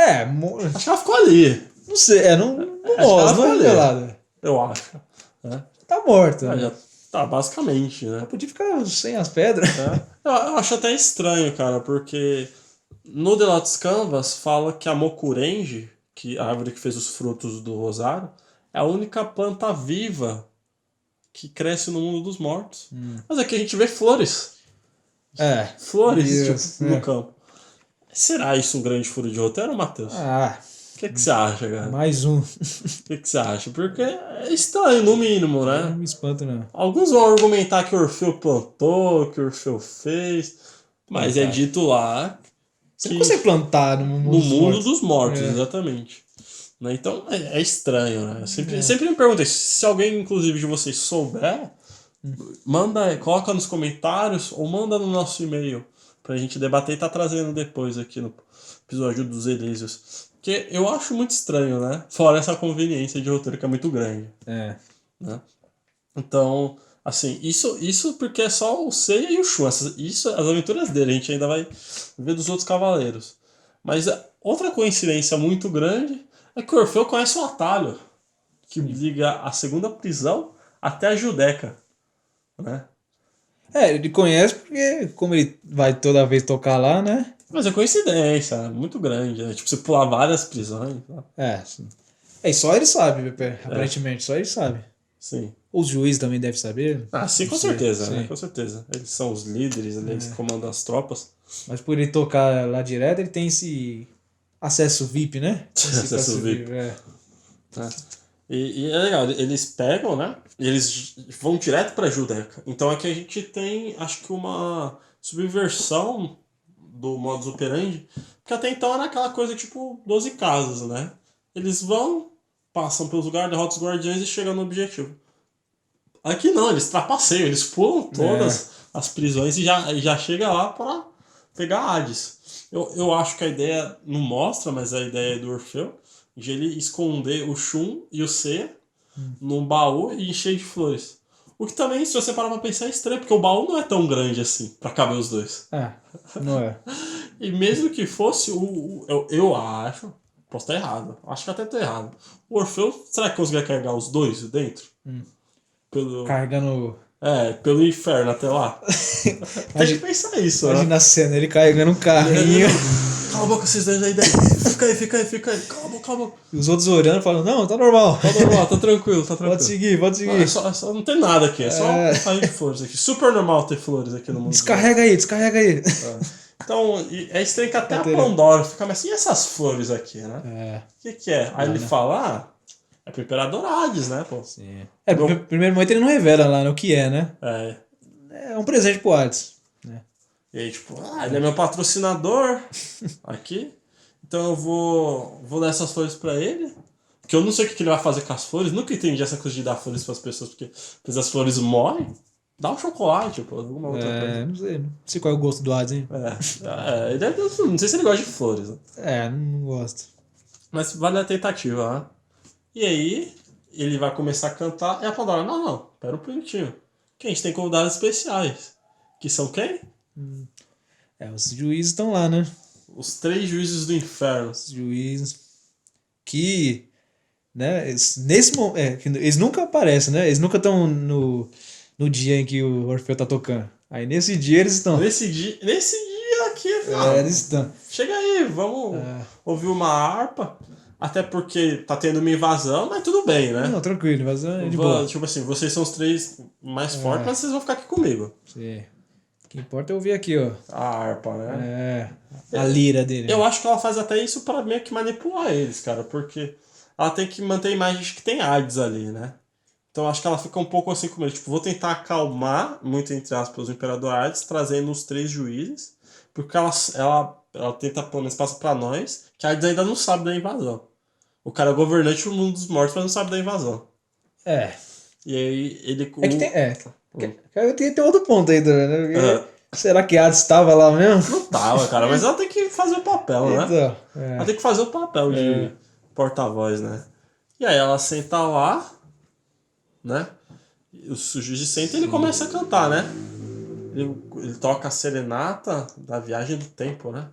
Acho que ela ficou ali. Não sei, não mostra, não é revelado. Eu acho. Tá morta. Já tá, basicamente, né? Ela podia ficar sem as pedras. Eu acho até estranho, cara, porque no The Lotus Canvas fala que a Mokurenji, que a árvore que fez os frutos do rosário, é a única planta viva que cresce no mundo dos mortos. Mas aqui a gente vê flores. Flores no campo. Será isso um grande furo de roteiro, Matheus? O que você acha, cara? Mais um. O que você acha? Porque é estranho, no mínimo, né? Não me espanta, não. Alguns vão argumentar que o Orfeu plantou, que o Orfeu fez, mas é dito lá você não consegue plantar no mundo dos mortos, exatamente. Né? Então é estranho, né? Eu sempre me perguntei, se alguém, inclusive, de vocês souber, coloca nos comentários ou manda no nosso e-mail pra gente debater e tá trazendo depois aqui no episódio dos Elísios. Porque eu acho muito estranho, né? Fora essa conveniência de roteiro que é muito grande. Né? Então, assim, isso porque é só o Seiya e o Shun. As aventuras dele, a gente ainda vai ver dos outros cavaleiros. Mas outra coincidência muito grande é que o Orfeu conhece o atalho que liga a segunda prisão até a Judeca. Né? Ele conhece porque, como ele vai toda vez tocar lá, né? Mas é coincidência, é muito grande. Né? Tipo, você pular várias prisões. Né? Sim. Só ele sabe, aparentemente, só ele sabe. Sim. Os juízes também devem saber. Sim, com certeza, né? Com certeza. Eles são os líderes, eles comandam as tropas. Mas por ele tocar lá direto, ele tem esse acesso VIP, né? Acesso VIP. E é legal, eles pegam, né? E eles vão direto pra Judeca. Então aqui a gente tem, acho que uma subversão do modus operandi, porque até então era aquela coisa tipo 12 casas, né? Eles vão, passam pelos lugares, derrotam os guardiões e chegam no objetivo. Aqui não, eles trapaceiam, eles pulam todas as prisões e já chega lá para pegar Hades. Eu acho que a ideia não mostra, mas a ideia é do Orfeu, de ele esconder o Shun e o Seiya num baú e encher de flores. O que também, se você parar pra pensar, é estranho, porque o baú não é tão grande assim, pra caber os dois. Não é. E mesmo que fosse, eu acho, posso estar errado, acho que até tô errado. O Orfeu, será que conseguia carregar os dois dentro? Carregando... pelo inferno até lá. Tem que pensar isso, Imagina a cena, ele carregando um carrinho. Cala a boca, vocês dois aí. Fica aí. Cala a boca. E os outros olhando e falando, não, tá normal. Tá normal, tá tranquilo. Pode seguir. Só não tem nada aqui, é só um raio de flores aqui. Super normal ter flores aqui no mundo. Descarrega aí. Então, é estranho que até a Pandora fica, mas e essas flores aqui, né? O que é? Aí ele fala, é pro Imperador Hades, né, pô? Sim. No primeiro momento ele não revela lá, né, o que é, né? É um presente pro Hades. E aí, tipo, ele é meu patrocinador aqui, então eu vou dar essas flores pra ele, porque eu não sei o que ele vai fazer com as flores, nunca entendi essa coisa de dar flores pras pessoas, porque depois as flores morrem, dá um chocolate, tipo, alguma outra coisa. Não sei qual é o gosto do Hades, hein? Não sei se ele gosta de flores, né? Não gosto. Mas vale a tentativa, né? E aí, ele vai começar a cantar, e a Pandora, não, pera um minutinho, que a gente tem convidados especiais, que são quem? Os juízes estão lá, né? Os 3 juízes do inferno. Os juízes que, né, nesse momento, eles nunca aparecem, né? Eles nunca estão no dia em que o Orfeu tá tocando. Aí nesse dia eles estão. Nesse dia aqui, eles estão. Chega aí, vamos ouvir uma harpa. Até porque tá tendo uma invasão, mas tudo bem, né? Não, tranquilo, invasão é de boa. Tipo assim, vocês são os 3 mais fortes, mas vocês vão ficar aqui comigo. Sim. O que importa é ouvir aqui, ó. A harpa, né? A lira dele. Eu acho que ela faz até isso pra meio que manipular eles, cara, porque ela tem que manter a imagem de que tem Hades ali, né? Então eu acho que ela fica um pouco assim com ele. Tipo, vou tentar acalmar, muito entre aspas, o Imperador Hades, trazendo os 3 juízes, porque ela tenta, pelo menos passa pra nós, que Hades ainda não sabe da invasão. O cara é governante do mundo dos mortos, mas não sabe da invasão. E aí ele... Tem outro ponto aí também, né? Porque será que Hades estava lá mesmo? Não tava, cara, mas ela tem que fazer o papel, né? Então, Ela tem que fazer o papel de porta-voz, né? E aí ela senta lá, né? O juiz senta e ele começa a cantar, né? Ele toca a serenata da viagem do tempo, né?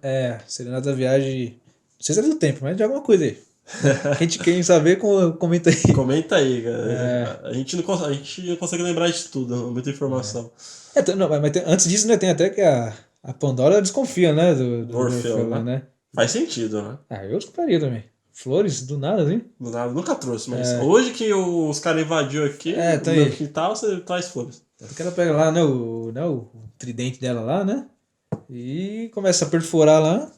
Serenata da viagem... Não sei se é do tempo, mas de alguma coisa aí. Quem saber, comenta aí. Comenta aí, cara. A gente não consegue lembrar de tudo, muita informação. Mas antes disso, né, tem até que a Pandora desconfia, né? Do Orfeu, né? Faz sentido, né? Eu desconfiaria também. Flores, do nada, assim. Do nada, nunca trouxe, mas hoje que os caras invadiu aqui, no quintal, você traz flores. Tanto que ela pega lá, né, o tridente dela lá, né? E começa a perfurar lá,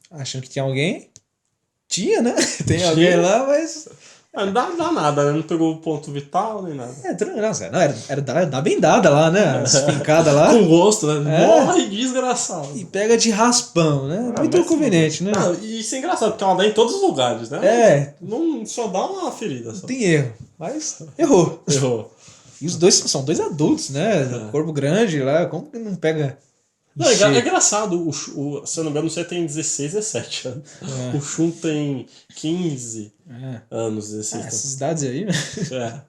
achando que tinha alguém. Tinha, né? Tem alguém lá, mas Não dá nada, né? Não pegou o ponto vital nem nada. Nossa, não, era bem dada lá, né? As pincadas lá. Com gosto, né? É. Morre desgraçado. E pega de raspão, né? Muito mas conveniente, né? Não, e isso é engraçado, porque ela dá em todos os lugares, né? É, Não só dá uma ferida só. tem erro. Mas errou. Errou. E os dois são dois adultos, né? Corpo grande lá, como que não pega. Não, é engraçado, se eu não me engano, você tem 16, 17 anos. O Shun tem 15 anos, 16 anos. Essas idades aí, né? É.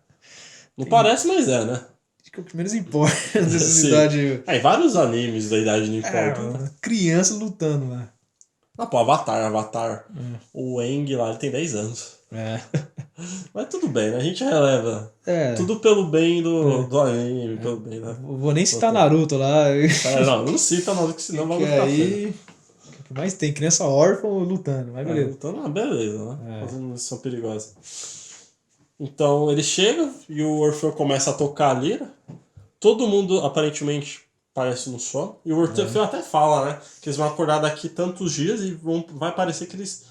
Não parece, mas é, né? Acho que é o que menos importa dessas Sim. idades. Aí vários animes da idade não importa. Tá? Criança lutando lá. Ah, pô, Avatar. O Aang lá, ele tem 10 anos. É. Mas tudo bem, né? A gente releva. É. Tudo pelo bem do anime, pelo bem da... Vou nem citar Naruto lá. Não cita não, que senão vai Que ficar aí. feio. O que mais tem? Criança órfã lutando, mas beleza. Então, beleza, né? Fazendo missão perigosa. Então ele chega e o Orfeu começa a tocar a lira. Todo mundo aparentemente parece no sono. E o Orfeu até fala, né? Que eles vão acordar daqui tantos dias e vai parecer que eles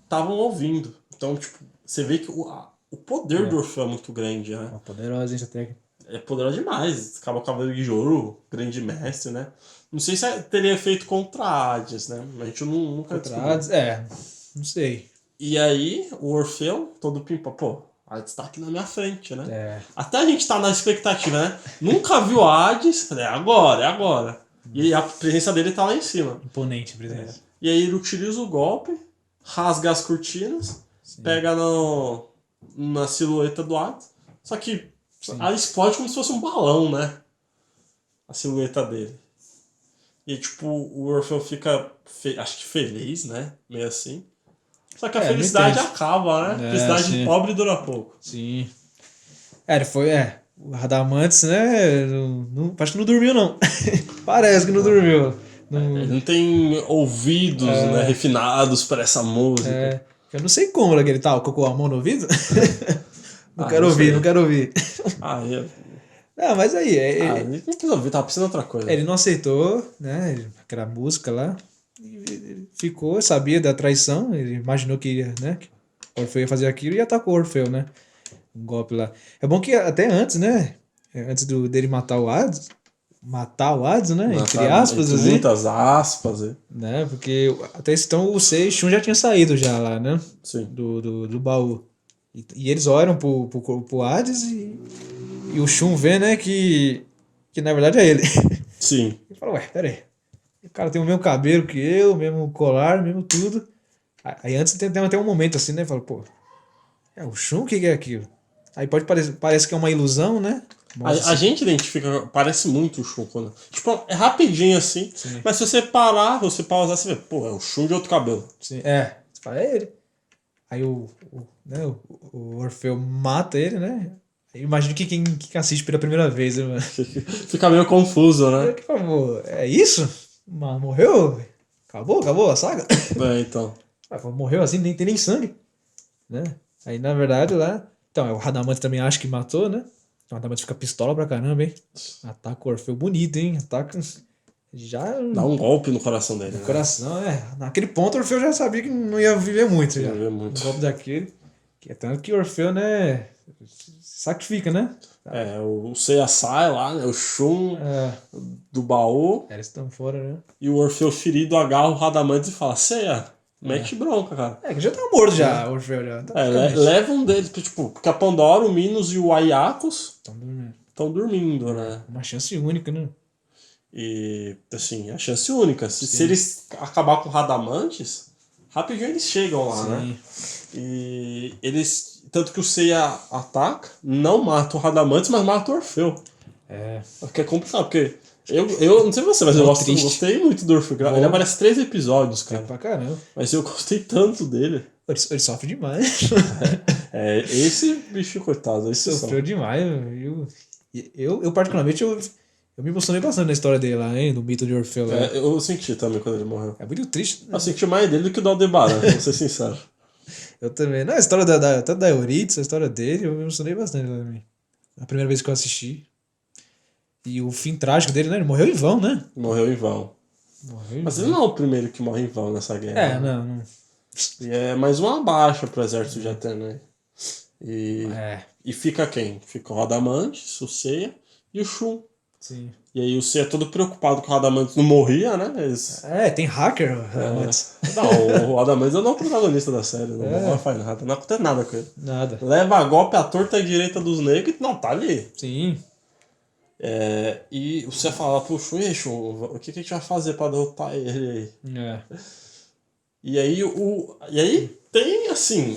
estavam ouvindo. Então, tipo, você vê que o poder do Orfeu é muito grande, né? Uma poderosa essa técnica. É poderoso demais. Acaba o Cavaleiro de Ouro, grande mestre, né? Não sei se teria feito contra a Hades, né? A gente nunca descobriu. Não sei. E aí, o Orfeu, todo pimpa, pô, a Hades tá aqui na minha frente, né? É. Até a gente tá na expectativa, né? Nunca viu a Hades, falei, é agora. E a presença dele tá lá em cima. Imponente presença. E aí ele utiliza o golpe, rasga as cortinas, pega na silhueta do Hades, só que ela explode como se fosse um balão, né? A silhueta dele. E tipo, o Orfeu fica, acho que feliz, né? Meio assim. Só que a felicidade acaba, né? A felicidade de pobre dura pouco. Sim. Ele foi, o Radamantes, né? Acho que não dormiu, não. Parece que não dormiu. Ele não tem ouvidos né, refinados para essa música. Eu não sei como ele tá, colocou a mão no ouvido. Não quero ouvir. Não, mas aí. Ele não precisa ouvir, tava precisando de outra coisa. Ele não aceitou, né? Aquela música lá. Ele ficou, sabia da traição. Ele imaginou que ia, né? Que o Orfeu ia fazer aquilo e atacou o Orfeu, né? Um golpe lá. É bom que até antes, né? Antes dele matar o Hades. Matar o Hades, né? Entre aspas, assim. Muitas aspas. Né? Porque até então o Sei e Shun já tinha saído já lá, né? Sim. Do baú. E eles olham pro Hades e o Shun vê, né? Que na verdade é ele. Sim. Ele fala, pera aí. O cara tem o mesmo cabelo que eu, mesmo colar, mesmo tudo. Aí antes tem até um momento assim, né? Fala, pô, é o Shun? O que é aquilo? Aí parece que é uma ilusão, né? A gente identifica, parece muito o Shun quando. Tipo, é rapidinho assim, mas se você parar, você pausar, você vê, pô, é o Shun de outro cabelo. Sim, você fala, é ele. Aí o Orfeu mata ele, né? Eu imagino que quem assiste pela primeira vez, né, mano? Fica meio confuso, né? Por favor, é isso? Morreu? Acabou a saga? Então. Morreu assim, nem tem nem sangue. Né? Aí, na verdade, lá... Então, o Radamantes também acha que matou, né? O Radamantes fica pistola pra caramba, hein? Ataca o Orfeu bonito, hein? Ataca... Já... Dá um golpe no coração dele, no coração, Naquele ponto, o Orfeu já sabia que não ia viver muito. Já. Viver muito. Um golpe daquele. Que é tanto que o Orfeu, né... sacrifica, né? O Seiya sai lá, né? O Shun do baú. Eles estão fora, né? E o Orfeu ferido agarra o Radamantes e fala, Seiya, mete bronca, cara. Que já tá morto já, o Orfeu já. Leva um deles, tipo, porque a Pandora, o Minos e o Aiacos estão dormindo, né? Uma chance única, né? E, assim, a chance única. Se eles acabar com o Radamantes, rapidinho eles chegam lá, né? E eles... Tanto que o Seiya ataca, não mata o Radamantes, mas mata o Orfeu. Porque é complicado, porque... Eu não sei você, mas eu gostei muito do Orfeu. Ele aparece 3 episódios, cara. Pra caramba. Mas eu gostei tanto dele. Ele sofre demais. Esse bicho, coitado. Esse sofreu demais. Eu particularmente, eu me emocionei bastante na história dele lá, hein? Do mito de Orfeu. Eu senti também quando ele morreu. É muito triste. Né? Eu senti mais dele do que do Aldebaran, vou ser sincero. Eu também. Não, a história até da Eurídice, a história dele, eu me emocionei bastante lá também. A primeira vez que eu assisti. E o fim trágico dele, né? Ele morreu em vão, né? Morreu em vão. Mas ele não é o primeiro que morre em vão nessa guerra. Não. E é mais uma baixa pro exército de Atena. E fica quem? Fica o Radamantes, o Seiya e o Shun. Sim. E aí o Seiya todo preocupado que o Radamantes não morria, né? Tem hacker antes. Não, o Radamantes não é o protagonista da série, não faz nada, não acontece nada com ele. Nada. Leva golpe à torta e à direita dos negros e não, tá ali. Sim. E você fala pro Shun, e Shun, o que a gente vai fazer pra derrotar ele aí? E aí tem, assim,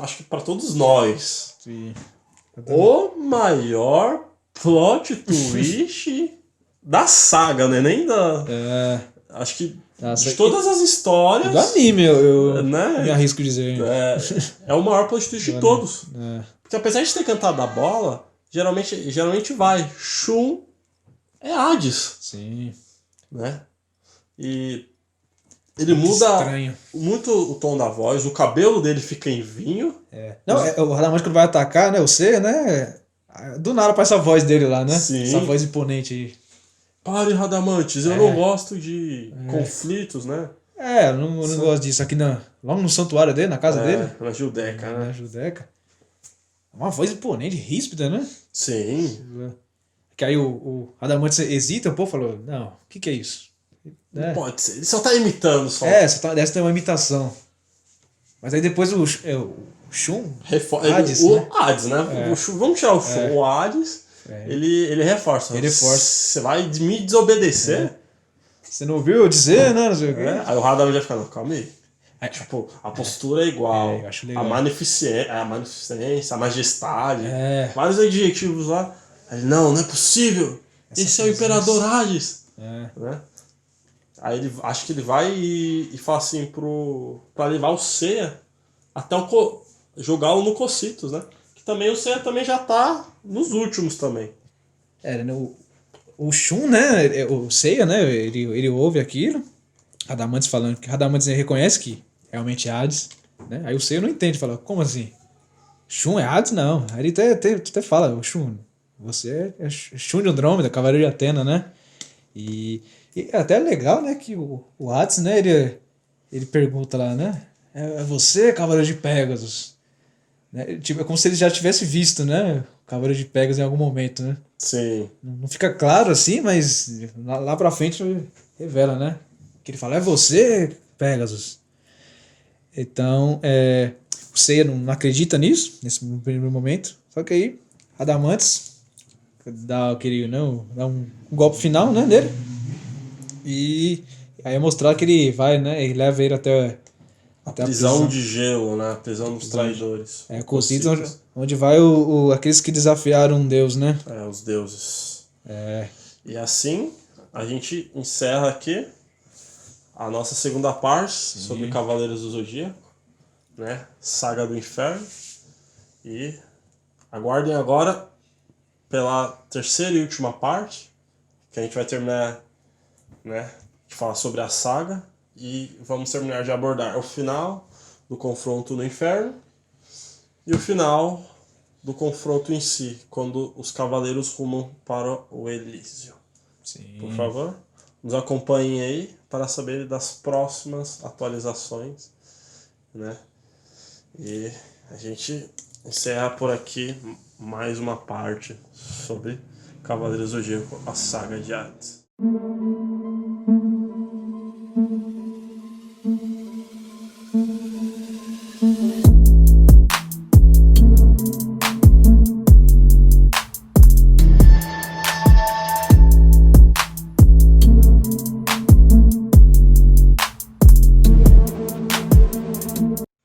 acho que pra todos nós, Sim. o maior plot twist da saga, né? Nem da... Acho que de todas as histórias... Do anime, eu né? me arrisco a dizer. É o maior plot twist de todos. Porque apesar de ter cantado a bola, geralmente vai. Shun é Hades. Sim. Né? E ele muda muito o tom da voz, o cabelo dele fica em vinho. Não, o Radamantes quando vai atacar, né? Você, né? Do nada aparece a voz dele lá, né? Sim. Essa voz imponente aí. Pare, Radamantes, eu não gosto de conflitos, né? Eu não gosto disso. Aqui logo no santuário dele, na casa dele. Na Judeca, né? Na Judeca. Uma voz imponente, ríspida, né? Sim. Que aí o Radamantes hesita um pouco e falou, não, o que é isso? Não pode ser, ele só tá imitando só. Dessa tem uma imitação. Mas aí depois o Shun, Hades, né? Hades, né? Vamos tirar o Shun, o Hades, ele reforça. Você vai me desobedecer? Você não ouviu eu dizer, né? Não sei o quê. Aí o Radamantes já fica, não, calma aí. Tipo, a postura é igual, eu acho legal. a magnificência, a majestade, vários adjetivos lá. Aí, não é possível. Esse é o Imperador Hades. Né? Aí acho que ele vai e fala assim pra levar o Seiya até jogá-lo no Cocytus, né? Que também o Seiya também já tá nos últimos também. O Shun, né? O Seiya, né? Ele ouve aquilo. Radamantes falando que Radamantes reconhece que realmente é Hades, né? Aí o Seiya não entende, fala, como assim? Shun é Hades? Não. Aí ele até fala, o Shun, você é Shun de Andrômeda, Cavaleiro de Atena, né? E é até legal, né, que o Hades, né, ele pergunta lá, né? É você, Cavaleiro de Pégasus? Né? Tipo, é como se ele já tivesse visto, né? O Cavaleiro de Pégasus em algum momento, né? Sim. Não fica claro assim, mas lá pra frente revela, né? Que ele fala, é você, Pégasus. Então, o Seiya não acredita nisso, nesse primeiro momento. Só que aí, Radamantes dá um golpe final, né, nele. E aí é mostrar que ele vai, né? Ele leva ele até a prisão de gelo, né? A prisão dos traidores. Cocytus, onde vai aqueles que desafiaram um deus, né? Os deuses. E assim, a gente encerra aqui a nossa segunda parte sobre Cavaleiros do Zodíaco, né? Saga do Inferno. E aguardem agora pela terceira e última parte, que a gente vai terminar, né, de falar sobre a saga e vamos terminar de abordar o final do confronto no Inferno e o final do confronto em si, quando os cavaleiros rumam para o Elísio. Sim. Por favor, nos acompanhem aí para saber das próximas atualizações, né? E a gente encerra por aqui mais uma parte sobre Cavaleiros do Zodíaco, a saga de Hades.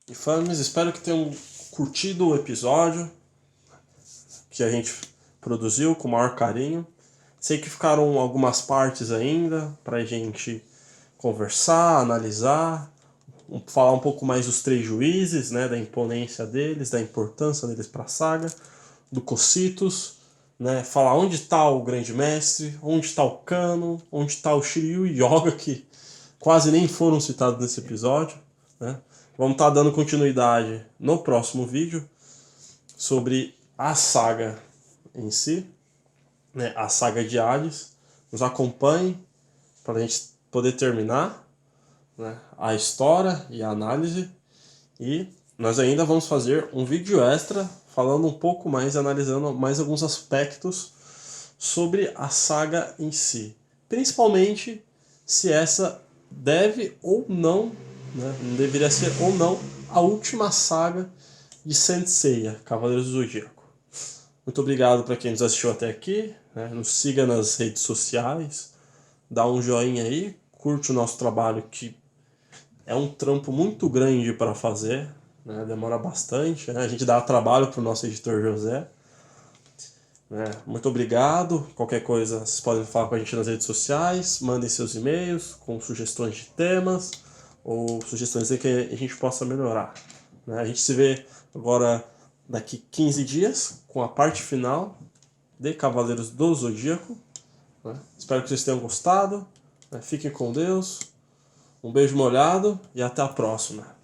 Infames, espero que tenham curtido o episódio que a gente produziu com o maior carinho. Sei que ficaram algumas partes ainda pra gente conversar, analisar, falar um pouco mais dos três juízes, né, da imponência deles, da importância deles para a saga, do Cocytus, né, falar onde está o Grande Mestre, onde está o Kano, onde está o Shiryu e Yoga, que quase nem foram citados nesse episódio, né. Vamos estar dando continuidade no próximo vídeo sobre a saga em si, né, a saga de Hades. Nos acompanhem para a gente poder terminar, né, a história e a análise. E nós ainda vamos fazer um vídeo extra falando um pouco mais, analisando mais alguns aspectos sobre a saga em si. Principalmente se essa deve ou não, né, deveria ser ou não a última saga de Saint Seiya, Cavaleiros do Zodíaco. Muito obrigado para quem nos assistiu até aqui, né? Nos siga nas redes sociais, dá um joinha aí, curte o nosso trabalho que é um trampo muito grande para fazer, né? Demora bastante, né? A gente dá trabalho para o nosso editor José. Muito obrigado. Qualquer coisa, vocês podem falar com a gente nas redes sociais, mandem seus e-mails com sugestões de temas ou sugestões de que a gente possa melhorar. A gente se vê agora daqui 15 dias com a parte final de Cavaleiros do Zodíaco. Espero que vocês tenham gostado. Fiquem com Deus. Um beijo molhado e até a próxima.